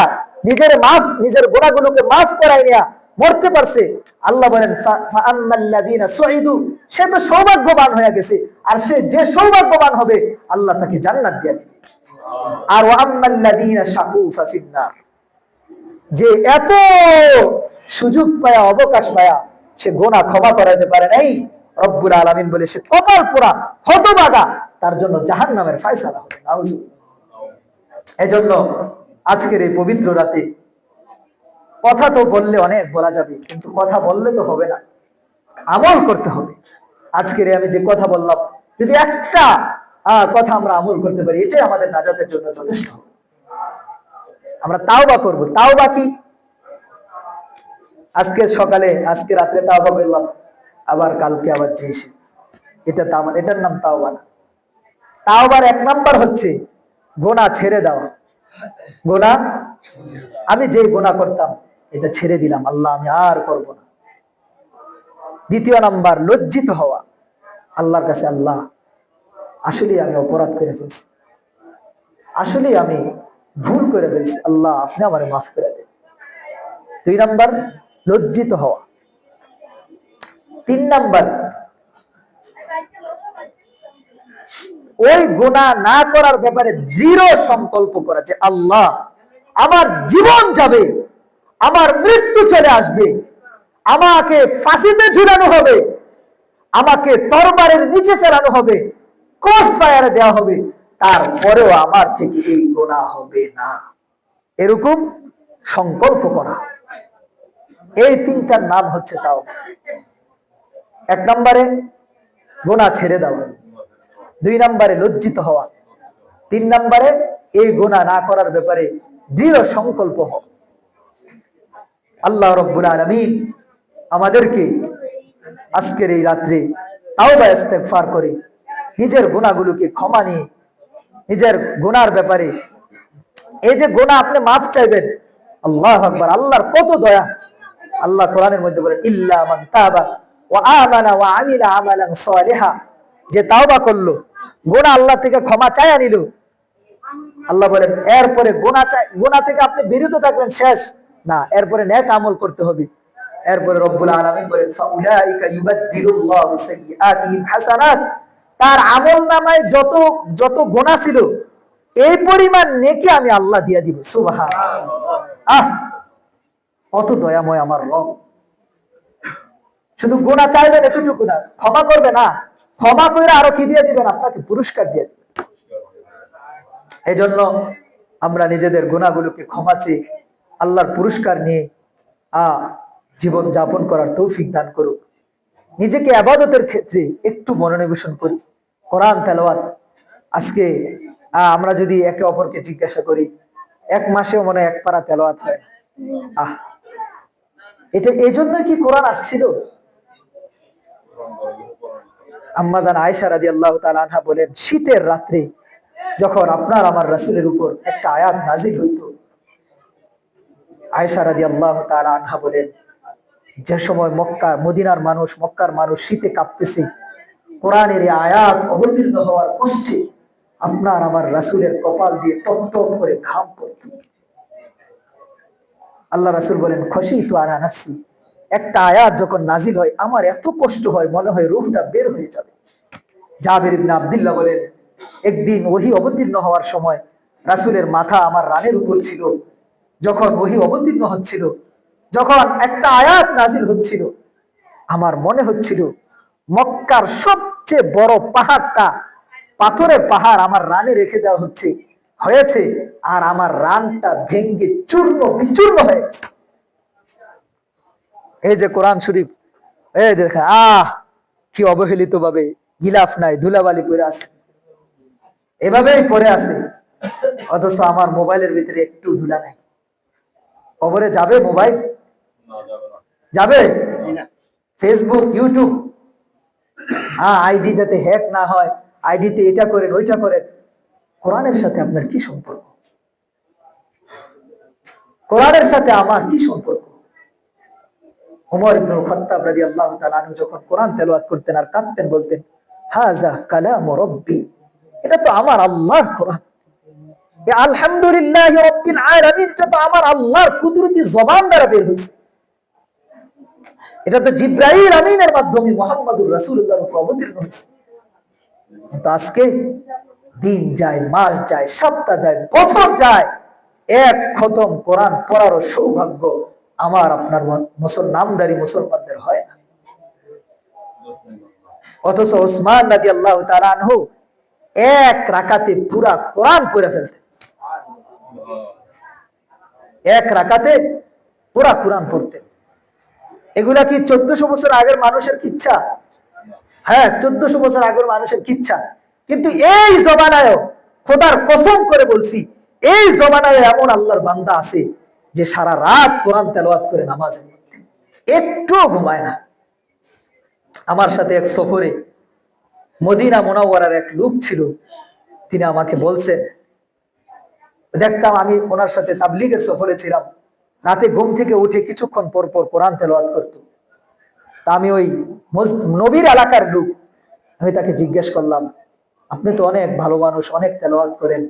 নিজের গুনাহগুলোকে মাফ করাই নিয়া মরতে পারছে, আল্লাহ বলেন ফাআম্মাল্লাযীনা সুইদু, সে তো সৌভাগ্যবান হয়ে গেছে, আর সে যে সৌভাগ্যবান হবে আল্লাহ তাকে জান্নাত দিয়ে দিবে। আর ওয়াম্মাল্লাযীনা শাকু ফাফিন্নার, যে এত সুযোগ পায়া, অবকাশ পায়া সে গুনাহ ক্ষমা করাইতে পারে নাই, রব্বুল আলামিন বলে সে কপাল পোড়া, হতভাগা, তার জন্য জাহান্নামের ফয়সালা হবে। নাউজুবিল্লাহ। এজন্য আজকের এই পবিত্র রাতে কথা তো বললে অনেক বলা যাবে, কিন্তু কথা বললে তো হবে না, আমল করতে হবে। আজকের আমি যে কথা বললাম, যদি একটা কথা আমরা আমল করতে পারি, এটাই আমাদের নাজাতের জন্য যথেষ্ট হবে। আমরা তাওবা করব। তাওবা কি? আজকে সকালে, আজকে রাত্রে তাওবা করলাম, আবার কালকে আবার চেয়েছি, এটার নাম তাওবা না। তাওবার এক নাম্বার হচ্ছে গুনাহ ছেড়ে দেওয়া। গুনাহ, আমি যে গুনাহ করতাম এটা ছেড়ে দিলাম, আল্লাহ আমি আর করব না। দ্বিতীয় নাম্বার লজ্জিত হওয়া আল্লাহর কাছে, আল্লাহ আসলে আমি অপরাধ করে ফেলছি, আসলে আমি ভুল করে ফেলছি, আল্লাহ আপনি আমারে মাফ করে দেন। দুই নাম্বার লজ্জিত হওয়া, তিন নাম্বার, ওই গুনাহ না করার ব্যাপারে দৃঢ় সংকল্প করা যে আল্লাহ, আমার জীবন যাবে, আমার মৃত্যু চলে আসবে, আমাকে ফাঁসিতে ঝুলানো হবে, আমাকে তরবারের নিচে ফেলানো হবে, ক্রস ফায়ারে দেওয়া হবে, তারপরেও আমার থেকে এই গুনাহ হবে না, এরকম সংকল্প করা। এই তিনটার নাম হচ্ছে তাও। এক নম্বরে গুনাহ ছেড়ে দেওয়া, দুই নম্বরে লজ্জিত হওয়া, তিন নম্বরে এই গুনাহ না করার ব্যাপারে দৃঢ় সংকল্প হওয়া। আল্লাহ রাব্বুল আলামিন আমাদেরকে আজকের এই রাত্রে তাওবা ইস্তেগফার করে নিজের গুনাহগুলোকে ক্ষমা নিয়ে নিজের গুনার ব্যাপারে, এই যে গুনাহ আপনি মাফ চাইবেন, আল্লাহু আকবার, আল্লাহর কত দয়া। আল্লাহ কোরআনের মধ্যে বলেন ইল্লা মান তাবা ওয়া আমানা ওয়া আমিলা আমালান সালিহা, যে তাওবা করলো, গুনাহ আল্লাহ থেকে ক্ষমা চাইয়া নিল, আল্লাহ বলেন এরপরে গুনাহ থেকে আপনি বিরত থাকলেন শেষ না, এরপরে নেক আমল করতে হবে। এরপরে রব্বুল আলামিন বলেন ফাউলাইকা ইউবাদদিলুল্লাহু সাইয়্যাতিহিম হাসানাত, তার আমলনামায় যত যত গুনাহ ছিল এই পরিমাণ নেকি আমি আল্লাহ দিয়ে দিব। সুবহানাল্লাহ, কত দয়াময় আমার রব। শুধু গুনাহ চাইবেন এতটুকু না, ক্ষমা করবে না, ক্ষমা করে আরো কি দিয়ে দিবেন, আপনাকে পুরস্কার দিয়ে দিবেন। এই জন্য আমরা নিজেদের গুনাহগুলোকে ক্ষমা চেয়ে আল্লাহর পুরস্কার নিয়ে জীবন যাপন করার তৌফিক দান করুক। নিজেকে ইবাদতের ক্ষেত্রে একটু মনোনিবেশন করি। কোরআন তেলাওয়াত, আজকে আমরা যদি একে অপরকে জিজ্ঞাসা করি, এক মাসেও মনে এক পারা তেলাওয়াত হয় না। এটা এই জন্যই কি কোরআন আসছিল? আম্মা জান আয়েশা রাদিয়াল্লাহু তাআলা আনহা বলেন, শীতের রাত্রে যখন আপনার আমার রাসূলের উপর একটা আয়াত নাজিল হইতো, আয়েশা রাদিয়াল্লাহু তাআলা আনহা বলেন, যে সময় মদিনার মানুষ, মক্কার মানুষ শীতে কাঁপতেছে, কোরআনের এই আয়াত অবতীর্ণ হওয়ার কষ্টে আপনার আমার রাসূলের কপাল দিয়ে টপ টপ করে ঘাম পড়ত। আল্লাহ রাসূল বলেন, খশিতু আলা নাফসি, একটা আয়াত যখন নাজিল হয় আমার এত কষ্ট হয়, মনে হয় রূহটা বের হয়ে যাবে। জাবির ইবনে আব্দুল্লাহ বলেন, একদিন ওহী অবতীর্ণ হওয়ার সময় রাসূলের মাথা আমার রানের উপর ছিল, যখন ওহী অবতীর্ণ হচ্ছিল, যখন একটা আয়াত নাজিল হচ্ছিল, আমার মনে হচ্ছিল মক্কার সবচেয়ে বড় পাহাড়টা, পাথরের পাহাড় আমার রানে রেখে দেওয়া হয়েছে, আর আমার রানটা ভেঙ্গে চূর্ণ বিচূর্ণ হয়েছে। এই যে কোরআন শরীফ, এই দেখেন কি অবহেলিত ভাবে গিলাফ নাই, ধুলাবালি পরে আছে, এভাবেই পরে আছে, অথচ আমার মোবাইলের ভিতরে একটু ধুলা নাই। কবরে যাবে মোবাইল? যাবে? ফেসবুক, ইউটিউব, আইডি যাতে হ্যাক না হয়, আইডিতে এটা করেন ওইটা করেন। কোরআনের সাথে আপনার কি সম্পর্ক? কোরআনের সাথে আমার কি সম্পর্ক? ওমর ইবনুল খাত্তাব রাদিয়াল্লাহু তাআলা আনহু যখন কোরআন তেলাওয়াত করতেন আর কাঁদতেন, বলতেন হাযা কালামু রাব্বি, এটা তো আমার আল্লাহর কোরআন, আলহামদুলিল্লাহি রাব্বিল আলামিন, এটা তো আমার আল্লাহর কুদরতি জবান দ্বারা বের হয়েছে, এটা তো জিবরাইল আমিনের মাধ্যমে মুহাম্মদুর রাসূলুল্লাহর উপর অবতীর্ণ হয়েছে। কিন্তু আজকে দিন যায়, মাস যায়, সপ্তাহ যায়, বছর যায়, এক খতম কোরআন পড়ারও সৌভাগ্য আমার আপনার নামদারি মুসলমানদের হয় না। অথচ ওসমান রাদিয়াল্লাহু তাআলা আনহু এক রাকাতে পুরা কোরআন পড়ে ফেলতেন, এক রাকাতে পুরা কোরআন পড়তেন। এগুলা কি 1400 বছর আগের মানুষের কিচ্ছা? হ্যাঁ, 1400 বছর আগের মানুষের কিচ্ছা। কিন্তু এই জমানায়, খোদার কসম করে বলছি, এই জমানায় এমন আল্লাহর বান্দা আছে যে সারা রাত কোরআন তেলাওয়াত করে নামাজের মধ্যে একটু ঘুমায় না। আমার সাথে এক সফরে মদিনা মুনাওয়ারার এক লোক ছিল, তিনি আমাকে বলছেন, দেখতাম আমি ওনার সাথে তাবলীগের সফরে ছিলাম, রাতে ঘুম থেকে উঠে কিছুক্ষণ পর পর কোরআন তেলাওয়াত করত। তা আমি ওই নবীর এলাকার লোক, আমি তাকে জিজ্ঞেস করলাম, আপনি তো অনেক ভালো মানুষ, অনেক তেলাওয়াত করেন,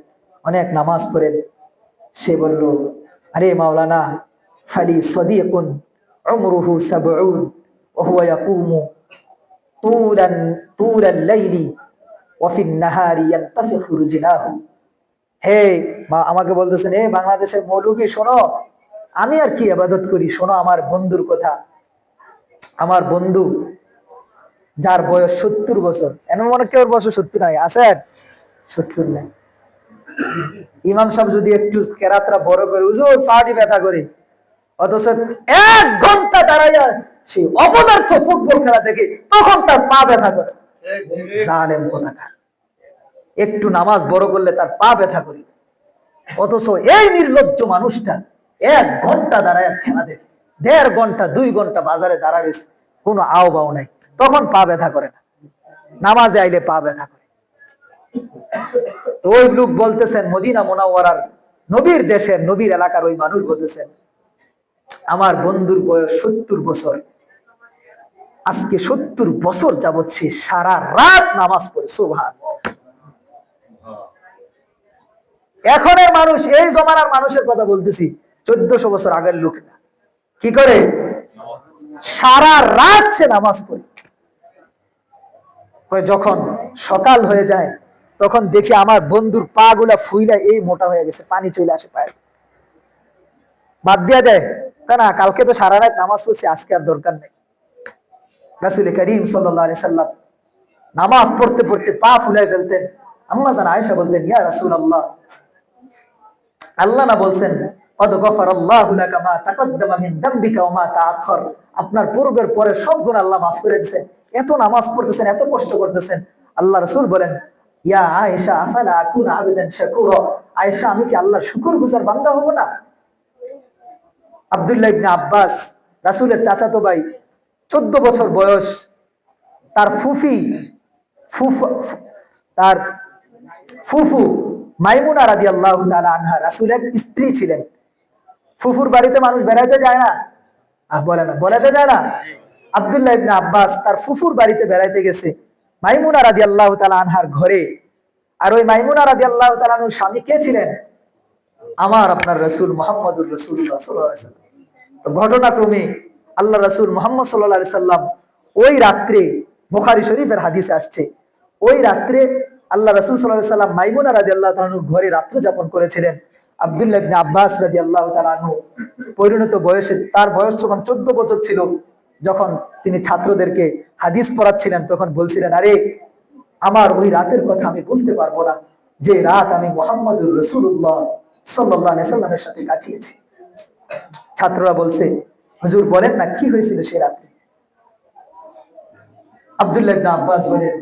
অনেক নামাজ পড়েন। সে বলল, আরে মাওলানা, ফালি সাদিকুন উমরুহু 70 ওয়া হুয়া ইয়াকুমু তুলান তুলাল লাইলি ওয়া ফিন নাহারি ইয়ানতাফিখু রিজলাহু। হে আমাকে বলতেছেন, হে বাংলাদেশের মৌলবী শোনো, আমি আর কি ইবাদত করি, শোনো আমার বন্ধুর কথা। আমার বন্ধু যার বয়স 70 বছর, এমন মনে কেউ বয়স 70 নাই, আছেন 70 নাই। ইমাম সাহেব যদি একটু কেরাতরা বড় করে হুজুর পাটি ব্যথা করে, অথচ 1 ঘন্টা দাঁড়াইয়া সেই অপদার্থ ফুটবল খেলা দেখে তখন তার পা ব্যথা করে। জালেম কোথাকার, একটু নামাজ বড় করলে তার পা ব্যথা করে, অথচ এই নির্লজ্জ মানুষটা 1 ঘন্টা দাঁড়ায় খেলা দেখে, 1.5 ঘন্টা 2 ঘন্টা বাজারে দাঁড়াবে, কোনো আও বাও নাই, তখন পা ব্যথা করে না, নামাজে আইলে পা ব্যথা করে। তো ওই লোক বলতেছেন, মদিনা মুনাওয়ারার নবীর দেশের নবীর এলাকার ওই মানুষ বলতেছেন, আমার বন্ধুর বয়স 70 বছর, আজকে 70 বছর যাবৎ সে সারা রাত নামাজ পড়ে। সুবহানাল্লাহ। এখনের মানুষ, এই জমানার মানুষের কথা বলতেছি, 1400 বছর আগের লোক না, কি করে সারা রাত সে নামাজ পড়ে। যখন সকাল হয়ে যায় তখন দেখি আমার বন্ধুর পা গুলা ফুইলা এই মোটা হয়ে গেছে, পানি চলে আসে পায়ে, বাদ দিয়া দেয়, কেন কালকে তো সারা রাত নামাজ পড়ছি, আজকে আর দরকার নেই। রাসূল করিম সাল্লাল্লাহু আলাইহি সাল্লাম নামাজ পড়তে পড়তে পা ফুলাই ফেলতেন। আম্মা জান আয়েশা বলতেন, ইয়া রাসূলুল্লাহ, আল্লাহ না বলছেন কদ গফারাল্লাহু লাকা মা তাকদ্দামা মিন যামবিকা ওয়া মা তাআখার, আপনার পূর্বের পরে সব গুনাহ আল্লাহ মাফ করে দিয়েছেন, এত নামাজ পড়তেছেন, এত কষ্ট করতেছেন। আল্লাহ রাসূল বলেন, ইয়া আয়েশা আফালা আকুনা আবদান শাকুরা, আয়েশা আমি কি আল্লাহর শুকরগুজার বান্দা হব না? আব্দুল্লাহ ইবনে আব্বাস, রাসূলের চাচাতো ভাই, 14 বছর বয়স, তার তার ফুফু মাইমুনা রাদিয়াল্লাহু তাআলা আনহা রাসূলের স্ত্রী ছিলেন। ফুফুর বাড়িতে মানুষ বেড়াইতে যায় না, বলাতে যায় না। আব্দুল্লাহ ইবনে আব্বাস তার ফুফুর বাড়িতে বেড়াইতে গেছে মাইমুনা রাদিয়াল্লাহু তাআলা আনহার ঘরে। আর ওই মাইমুনা রাদিয়াল্লাহু তাআলা আনহার স্বামী কে ছিলেন? আমার আপনার রাসূল মুহাম্মদুর রাসূলুল্লাহ সাল্লাল্লাহু আলাইহি ওয়াসাল্লাম। তো ঘটনাক্রমে আল্লাহ রাসূল মুহাম্মদ সাল্লাল্লাহু আলাইহি সাল্লাম ওই রাত্রে, বুখারী শরীফের হাদিসে আসছে, ওই রাত্রে আল্লাহ রাসূল সাল্লাল্লাহু আলাইহি সাল্লাম মাইমুনা রাদিয়াল্লাহু তাআলা আনহার ঘরে রাত্রি যাপন করেছিলেন। আব্দুল্লাহ ইবনে আব্বাস রাদিয়াল্লাহু তাআলা আনহু পরিণত বয়সে, তার বয়স যখন 14 বছর ছিল, যখন তিনি ছাত্রদেরকে হাদিস পড়াচ্ছিলেন, তখন বলছিলেন, আরে আমার ওই রাতের কথা আমি বলতে পারবো না, যে রাত আমি মুহাম্মদুর রাসূলুল্লাহ সাল্লাল্লাহু আলাইহি সাল্লামের সাথে কাটিয়েছি। ছাত্ররা বলছে, হুজুর বলেন না কি হয়েছিল সেই রাত্রে? আব্দুল্লাহ ইবনে আব্বাস বলেন,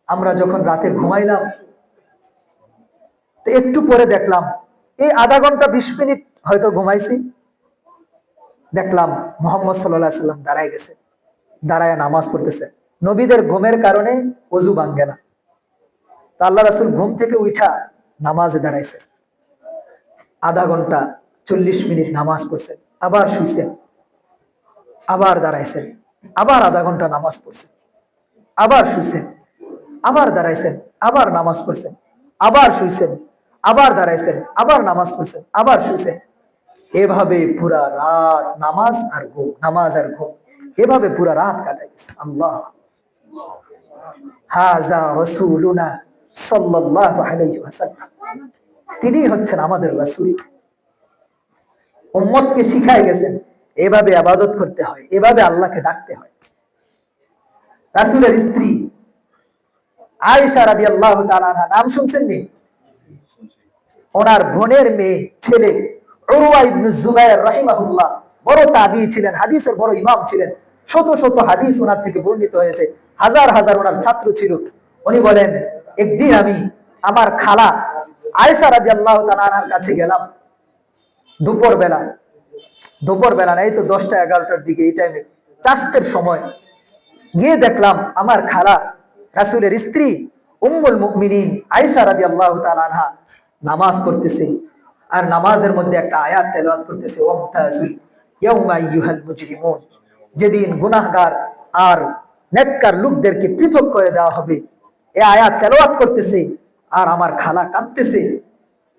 আমরা যখন রাতে ঘুমাইলাম, তো একটু পরে দেখলাম, এই আধা ঘন্টা 20 মিনিট হয়তো ঘুমাইছি, দেখলাম মুহাম্মদ সাল্লাল্লাহু আলাইহি সাল্লাম দাঁড়ায় গেছে, দাঁড়ায় নামাজ পড়তেছে। নবীদের ঘুমের কারণে ওযু ভাঙ্গে না, তো আল্লাহ রাসূল ঘুম থেকে উঠা নামাজে দাঁড়াইছে, আধা ঘন্টা 40 মিনিট নামাজ পড়ছেন, আবার শুইছেন, আবার দাঁড়াইছেন, আবার আধা ঘন্টা নামাজ পড়ছেন, আবার শুইছেন, আবার দাঁড়াইছেন, আবার নামাজ পড়ছেন, আবার শুইছেন, আবার দাঁড়াইছেন, আবার নামাজ পড়ছেন, আবার শুইছেন। এভাবে পুরা রাত নামাজ আর ঘুম, নামাজ আর ঘুম, এভাবে পুরা রাত কাটাই গেছে। আল্লাহ, হাযা রাসূলুনা সাল্লাল্লাহু আলাইহি ওয়াসাল্লাম, তিনি হচ্ছেন আমাদের রাসূল। উম্মতকে শিখাই গেছেন এভাবে ইবাদত করতে হয়, এভাবে আল্লাহকে ডাকতে হয়। রাসূলের স্ত্রী আয়েশা রাদিয়াল্লাহু তাআলা আনহা, নাম শুনছেন নি? ওনার বোনের মেয়ে ছেলে উরওয়া ইবনে জুবায়ের রাহিমাহুল্লাহ বড় তাবিঈ ছিলেন, হাদিসের বড় ইমাম ছিলেন, শত শত হাদিস ওনার থেকে বর্ণিত হয়েছে, হাজার হাজার ওনার ছাত্র ছিল। উনি বলেন, একদিন আমি আমার খালা আয়েশা রাদিয়াল্লাহু তাআলা আনহার কাছে গেলাম দুপুরবেলা না, এই তো 10টা 11টার দিকে, এই টাইমে চাষতের সময় গিয়ে দেখলাম আমার খালা রাসূলের স্ত্রী উম্মুল মুমিনিন আয়েশা রাদিয়াল্লাহু তাআলা আনহা নামাজ পড়তেছে, আর নামাজের মধ্যে একটা আয়াত তেলাওয়াত করতেছে, ওয়ামতাজুল ইয়াউমা আইয়ুহাল মুজরিমুন, যেদিন গুনাহগার আর নেককার লোকদেরকে পৃথক করে দেওয়া হবে, এই আয়াত তেলাওয়াত করতেছে, আর আমার খালা কাঁদতেছে।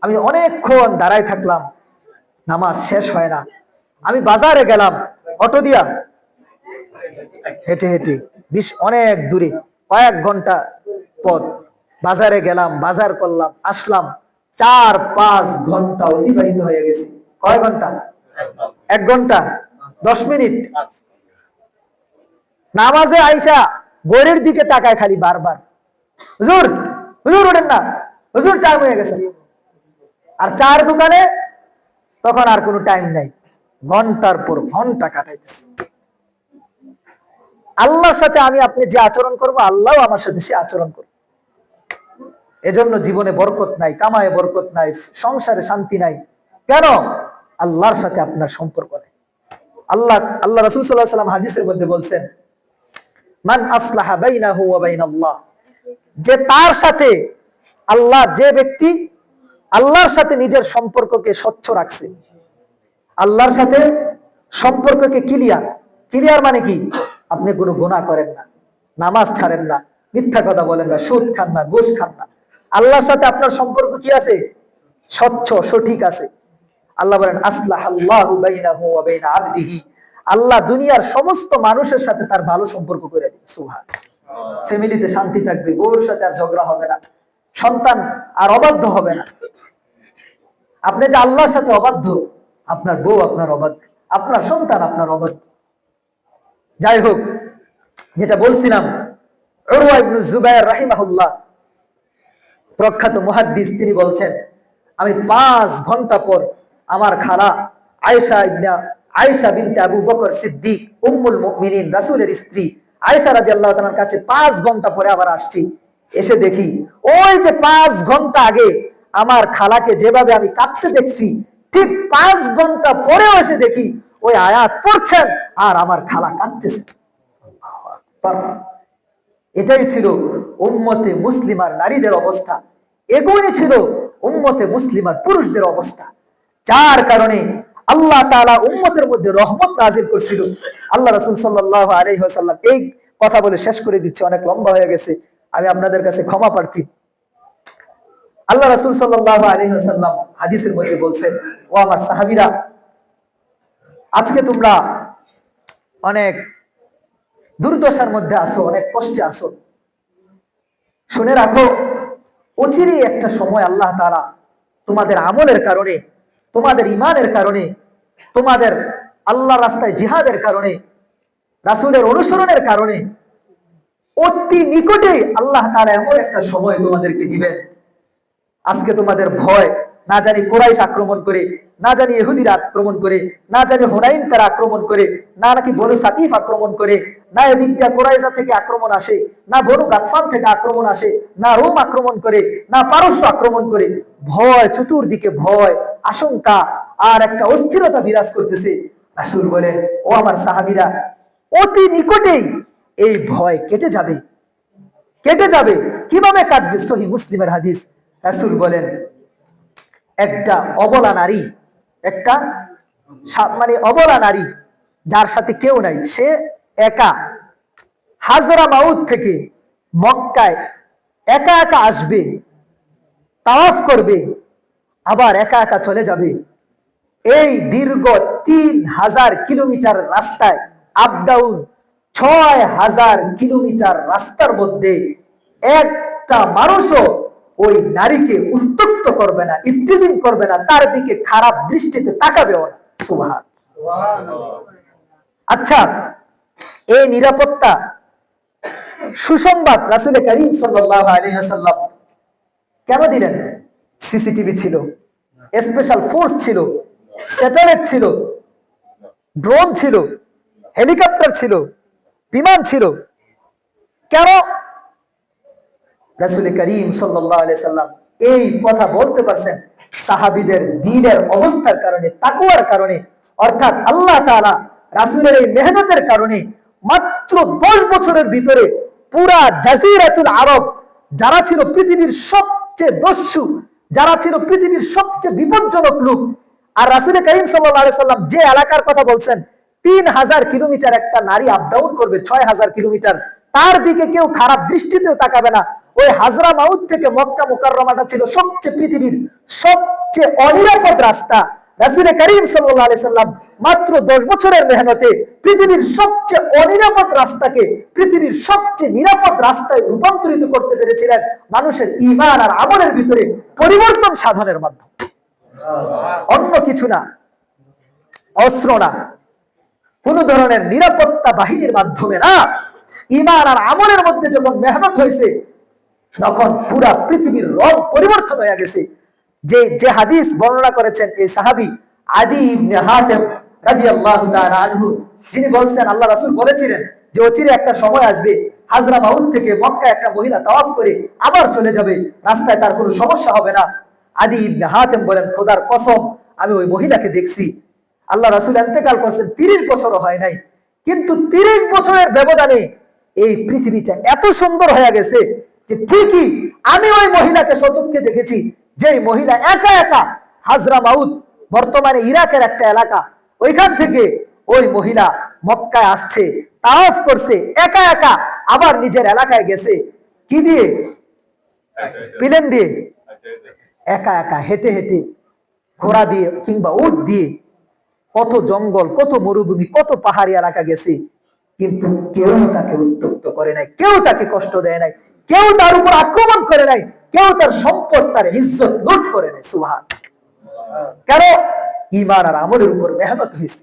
আমি অনেকক্ষণ দাঁড়ায় থাকলাম, নামাজ শেষ হয় না। আমি বাজারে গেলাম অটো দিয়া, হেঁটে হেঁটে অনেক দূরে, কয়েক ঘন্টা পথ। বাজারে গেলাম, বাজার করলাম, আসলাম, 4-5 ঘন্টা অতিবাহিত হয়ে গেছে। কয় ঘন্টা? 1 ঘন্টা 10 মিনিট। নামাজে আইসা ঘড়ির দিকে তাকায় খালি বারবার, হুজুর হুজুর ওঠেন না, হুজুর টাইম হয়ে গেছে। আর চার দোকানে তখন আর কোনো টাইম নাই, ঘন্টার পর ঘন্টা কাটাইতেছে। আল্লাহর সাথে আমি আপনি যে আচরণ করব, আল্লাহ আমার সাথে সে আচরণ করবে। এজন্য জীবনে বরকত নাই, কামায় বরকত নাই, সংসারে শান্তি নাই। কেন? আল্লাহর সাথে আপনার সম্পর্ক নেই। আল্লাহ রাসূল সাল্লাল্লাহু আলাইহি ওয়াসাল্লাম হাদিসের মধ্যে বলছেন, মান আসলাহা বাইনাহু ওয়া বাইনাল্লাহ, যে তার সাথে আল্লাহ, যে ব্যক্তি আল্লাহর সাথে নিজের সম্পর্ককে স্বচ্ছ রাখছে, আল্লাহর সাথে সম্পর্ককে ক্লিয়ার মানে কি? আপনি কোনো গুনাহ করেন না, নামাজ ছাড়েন না, মিথ্যা কথা বলেন না, সুদ খান না, ঘুষ খান না, আল্লাহর সাথে আপনার সম্পর্ক কি আছে? স্বচ্ছ, সঠিক আছে। আল্লাহ বলেন আসলাহাল্লাহু বাইনাহু ওয়া বাইনা আবদিহি, আল্লাহ দুনিয়ার সমস্ত মানুষের সাথে তার ভালো সম্পর্ক করে দিবে। সুবহানাল্লাহ। ফ্যামিলিতে শান্তি থাকবে, বউর সাথে আর ঝগড়া হবে না, সন্তান আর অবাধ্য হবে না। আপনি যে আল্লাহর সাথে অবাধ্য, আপনার বউ আপনার অবাধ্য, আপনার সন্তান আপনার অবাধ্য। যাই হোক, যেটা বলছিলাম, উরওয়া ইবনে জুবায়ের রাহিমাহুল্লাহ, প্রখ্যাত মুহাদ্দিস, তিনি বলছেন, আমি 5 ঘন্টা পর আমার খালা আয়েশা বিনতে আবু বকর সিদ্দিক উম্মুল মুমিনিন, রাসূলের স্ত্রী আয়েশা রাদিয়াল্লাহু তাআলার কাছে 5 ঘন্টা পরে আবার আসছি। এসে দেখি ওই যে 5 ঘন্টা আগে আমার খালাকে যেভাবে আমি কাঁদতে দেখছি, ঠিক 5 ঘন্টা পরেও এসে দেখি ওই আয়াত পড়ছেন আর আমার খালা কাঁদতেছে। এটাই ছিল উম্মতে মুসলিমার নারীদের অবস্থা, এগুলোই ছিল উম্মতে মুসলিমার পুরুষদের অবস্থা। যার কারণে আল্লাহ তাআলা উম্মতের মধ্যে রহমত নাযিল করছিল। আল্লাহ রাসূল সাল্লাল্লাহু আলাইহি ওয়াসাল্লাম, এই কথা বলে শেষ করে দিচ্ছে, অনেক লম্বা হয়ে গেছে, আমি আপনাদের কাছে ক্ষমা প্রার্থী। আল্লাহ রাসূল সাল্লাল্লাহু আলাইহি ওয়াসাল্লাম হাদিসের মধ্যে বলছেন, ও আমার সাহাবীরা, আজকে তোমরা অনেক দুর্দশার মধ্যে আসো, অনেক কষ্টে আসো, শুনে রাখো, অচিরেই একটা সময় আল্লাহ তাআলা তোমাদের আমলের কারণে, তোমাদের ঈমানের কারণে, তোমাদের আল্লাহর রাস্তায় জিহাদের কারণে, রাসূলের অনুসরণের কারণে অতি নিকটেই আল্লাহ তাআলা এমন একটা সময় তোমাদেরকে দিবেন, আজকে তোমাদের ভয়, না জানি কুরাইশ আক্রমণ করে, না জানি ইহুদিরা আক্রমণ করে, না জানি হুনাইন তারা আক্রমণ করে, না নাকি বনু সাকিফ আক্রমণ করে, না এদিক দিয়ে কুরাইজা থেকে আক্রমণ আসে, না বনু গাতফান থেকে আক্রমণ আসে, না রোম আক্রমণ করে, না পারস্য আক্রমণ করে। ভয়, চতুর্দিকে ভয়, আশঙ্কা আর একটা অস্থিরতা বিরাজ করতেছে। রাসূল বলেন, ও আমার সাহাবীরা, অতি নিকটেই এই ভয় কেটে যাবে। কেটে যাবে। কিভাবে কাটবে? সহিহ মুসলিমের হাদিস, রাসূল বলেন, একটা অবলা নারী, একটা মানে অবলা নারী, যার সাথে কেউ নাই, সে একা হাজরা মাউত থেকে মক্কায় একা একা আসবে, তাওয়াফ করবে, আবার একা একা চলে যাবে। এই দীর্ঘ 3000 কিলোমিটার রাস্তায় আপ ডাউন, 6000 কিলোমিটার রাস্তার মধ্যে একটা মানুষও ওই নারীকে উত্ত্যক্ত করবে না, ইফতিজিং করবে না, তার দিকে খারাপ দৃষ্টিতে তাকাবেও না। সুবহানাল্লাহ। আচ্ছা, এই নিরাপত্তা সুসংবাদ রাসূল করিম সাল্লাল্লাহু আলাইহি ওয়াসাল্লাম কেন দিলেন? সিসিটিভি ছিল, স্পেশাল ফোর্স ছিল, স্যাটেলাইট ছিল, ড্রোন ছিল, হেলিকপ্টার ছিল, বিমান ছিল। কেন? রাসূল করিম সাল্লাল্লাহু আলাইহি সাল্লাম এই কথা বলতে পারছেন সাহাবীদের দ্বীনের অবস্থার কারণে, তাকওয়ার কারণে। অর্থাৎ আল্লাহ তাআলা রাসূলের এই মেহনতের কারণে মাত্র 10 বছরের ভিতরে পুরা জাজিরাতুল আরব, যারা ছিল পৃথিবীর সবচেয়ে দস্যু, যারা ছিল পৃথিবীর সবচেয়ে বিপজ্জনক লোক, আর রাসূল করিম সাল্লাল্লাহু আলাইহি সাল্লাম যে এলাকার কথা বলছেন, 3000 কিলোমিটার একটা নারী আপ ডাউন করবে, 6000 কিলোমিটার, তার দিকে কেউ খারাপ দৃষ্টিতেও তাকাবে না। ওই হাজরা মাউত থেকে মক্কা মুকাররমাটা ছিল সবচেয়ে পৃথিবীর সবচেয়ে অনিরাপদ রাস্তা। রাসূল করিম সাল্লাল্লাহু আলাইহি সাল্লাম মাত্র 10 বছরের মেহনতে পৃথিবীর সবচেয়ে অনিরাপদ রাস্তাকে পৃথিবীর সবচেয়ে নিরাপদ রাস্তায় রূপান্তরিত করতে পেরেছিলেন মানুষের ঈমান আর আমলের ভিতরে পরিবর্তন সাধনের মাধ্যমে। অন্য কিছু না, অস্ত্র না, কোন ধরনের নিরাপত্তা বাহিনীর মাধ্যমে না, ঈমান আর আমলের মধ্যে যখন মেহনত হয়েছে তখন পুরা পৃথিবীর রং পরিবর্তন হয়ে গেছে। যে হাদিস বর্ণনা করেছেন এই সাহাবী আদি ইবনে হাতেম রাদিয়াল্লাহু তাআলা আনহু, যিনি বলছেন আল্লাহ রাসূল বলেছিলেন যে অচিরে একটা সময় আসবে হাজরামাউত থেকে মক্কা একটা মহিলা তাওয়াফ করে আবার চলে যাবে, রাস্তায় তার কোনো সমস্যা হবে না। আদি ইবনে হাতেম বলেন, খোদার কসম আমি ওই মহিলাকে দেখছি। আল্লাহ রাসূল ইন্তেকাল করেছেন 30 বছরও হয় নাই, কিন্তু 30 বছরের ব্যবধানে এই পৃথিবীটা এত সুন্দর হয়ে গেছে যে ঠিকই আমি ওই মহিলাকে সচক্ষে দেখেছি, যে মহিলা একা একা হাজরামাউত বর্তমানে ইরাকের একটা এলাকা, ওইখান থেকে ওই মহিলা মক্কায় আসছে, তাওয়াফ করছে একা একা, আবার নিজের এলাকায় গেছে কি দিয়ে? প্লেন দিয়ে, একা একা হেঁটে হেঁটে, ঘোড়া দিয়ে কিংবা উট দিয়ে, কত জঙ্গল, কত মরুভূমি, কত পাহাড়ি এলাকা গেছে, কিন্তু কেউ তাকে উত্তক্ত করে নাই, কেউ তাকে কষ্ট দেয় নাই, কেউ তার উপর আক্রমণ করে নাই, কেউ তার সম্পদ তার ইজ্জত লুট করে নাই। সুবহানাল্লাহ। কেন? ঈমান আর আমলের উপর মেহনত হয়েছে।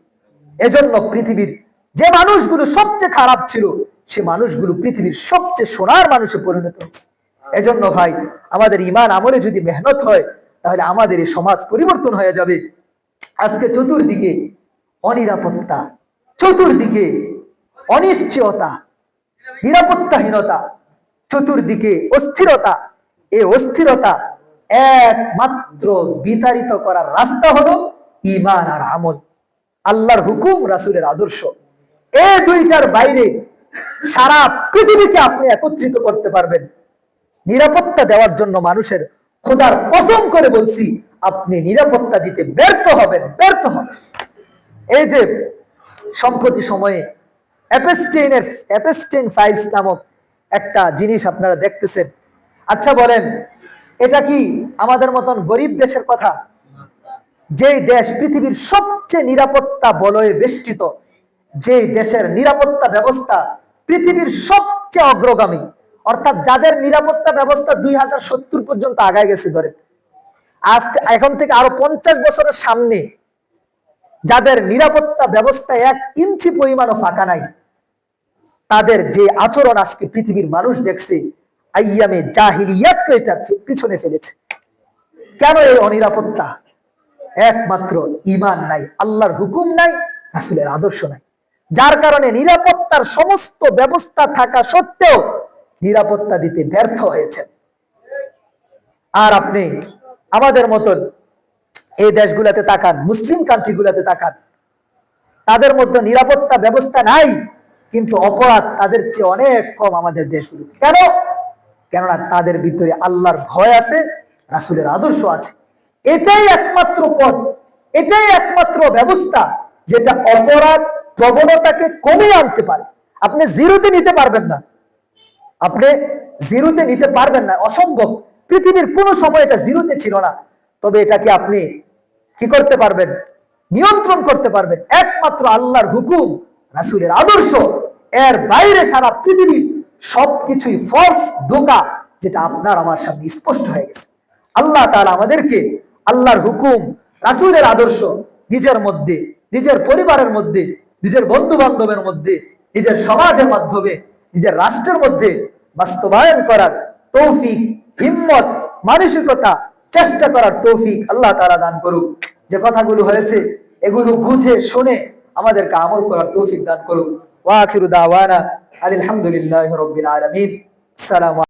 এজন্য পৃথিবীর যে মানুষগুলো সবচেয়ে খারাপ ছিল সে মানুষগুলো পৃথিবীর সবচেয়ে সোনার মানুষে পরিণত হয়েছে। এজন্য ভাই আমাদের ঈমান আমলে যদি মেহনত হয় তাহলে আমাদের এই সমাজ পরিবর্তন হয়ে যাবে। আজকে চতুর্দিকে অনিরাপত্তা, চতুর্দিকে অনিশ্চয়তা, নিরাপত্তাহীনতা, চতুর্দিকে অস্থিরতা। এই অস্থিরতা একমাত্র বিতাড়িত করার রাস্তা হলো ঈমান আর আমল, আল্লাহর হুকুম, রাসূলের আদর্শ। এই দুইটার বাইরে সারা পৃথিবীকে আপনি একত্রিত করতে পারবেন। নিরাপত্তা দেওয়ার জন্য মানুষের খোদার কসম করে বলছি আপনি নিরাপত্তা দিতে ব্যর্থ হবেন, ব্যর্থ হবেন। এই যে সম্প্রতি সময়ে অ্যাপস্টেইন ফাইলস নামক একটা জিনিস আপনারা দেখতেছেন, আচ্ছা বলেন এটা কি আমাদের মতন গরিব দেশের কথা? যে দেশ পৃথিবীর সবচেয়ে নিরাপত্তা বলয়ে বেষ্টিত, যে দেশের নিরাপত্তা ব্যবস্থা পৃথিবীর সবচেয়ে অগ্রগামী, অর্থাৎ যাদের নিরাপত্তা ব্যবস্থা 2070 পর্যন্ত আগায় গেছে, ধরে আজ এখন থেকে আরো 50 বছরের সামনে যাদের নিরাপত্তা ব্যবস্থা 1 ইঞ্চি পরিমাণও ফাঁকা নাই, তাদের যে আচরণ আজকে পৃথিবীর মানুষ দেখছে, আইয়ামে জাহিলিয়াতকে এটা পিছনে ফেলেছে। কেন এই অনিরাপত্তা? একমাত্র ঈমান নাই, আল্লাহর হুকুম নাই, রাসূলের আদর্শ নাই, যার কারণে নিরাপত্তার সমস্ত ব্যবস্থা থাকা সত্ত্বেও নিরাপত্তা দিতে ব্যর্থ হয়েছে। আর আপনি আমাদের মতন এই দেশগুলোতে তাকান, মুসলিম কান্ট্রি গুলাতে তাকান, তাদের মধ্যে নিরাপত্তা ব্যবস্থা নাই, কিন্তু অপরাধ তাদের চেয়ে অনেক কম আমাদের দেশগুলো। কেন? কেননা তাদের ভিতরে আল্লাহর ভয় আছে, রাসূলের আদর্শ আছে। এটাই একমাত্র পথ, এটাই একমাত্র ব্যবস্থা যেটা অপরাধ প্রবণতাকে কমিয়ে আনতে পারে। আপনি জিরোতে নিতে পারবেন না, আপনি জিরোতে নিতে পারবেন না, অসম্ভব। পৃথিবীর কোন সময় এটা জিরোতে ছিল না, তবে এটাকে আপনি কি করতে পারবেন? নিয়ন্ত্রণ করতে পারবেন একমাত্র আল্লাহর হুকুম, রাসূলের আদর্শ। এর বাইরে সারা পৃথিবীর সবকিছুই ফলস, ধোঁকা, যেটা আপনার আমার সামনে স্পষ্ট হয়ে গেছে। আল্লাহ তাআলা আমাদেরকে আল্লাহর হুকুম, রাসূলের আদর্শ নিজের মধ্যে, নিজের পরিবারের মধ্যে, নিজের বন্ধু বান্ধবের মধ্যে, নিজের সমাজের মাধ্যমে, নিজের রাষ্ট্রের মধ্যে বাস্তবায়ন করার তৌফিক, হিম্মত, মানসিকতা, চেষ্টা করার তৌফিক আল্লাহ তাআলা দান করুক। যে কথাগুলো হয়েছে এগুলো বুঝে শুনে আমাদেরকে আমল করার তৌফিক দান করুক। ওয়া আখিরু দাওয়ানা আলহামদুলিল্লাহি রাব্বিল আলামিন। আসসালামু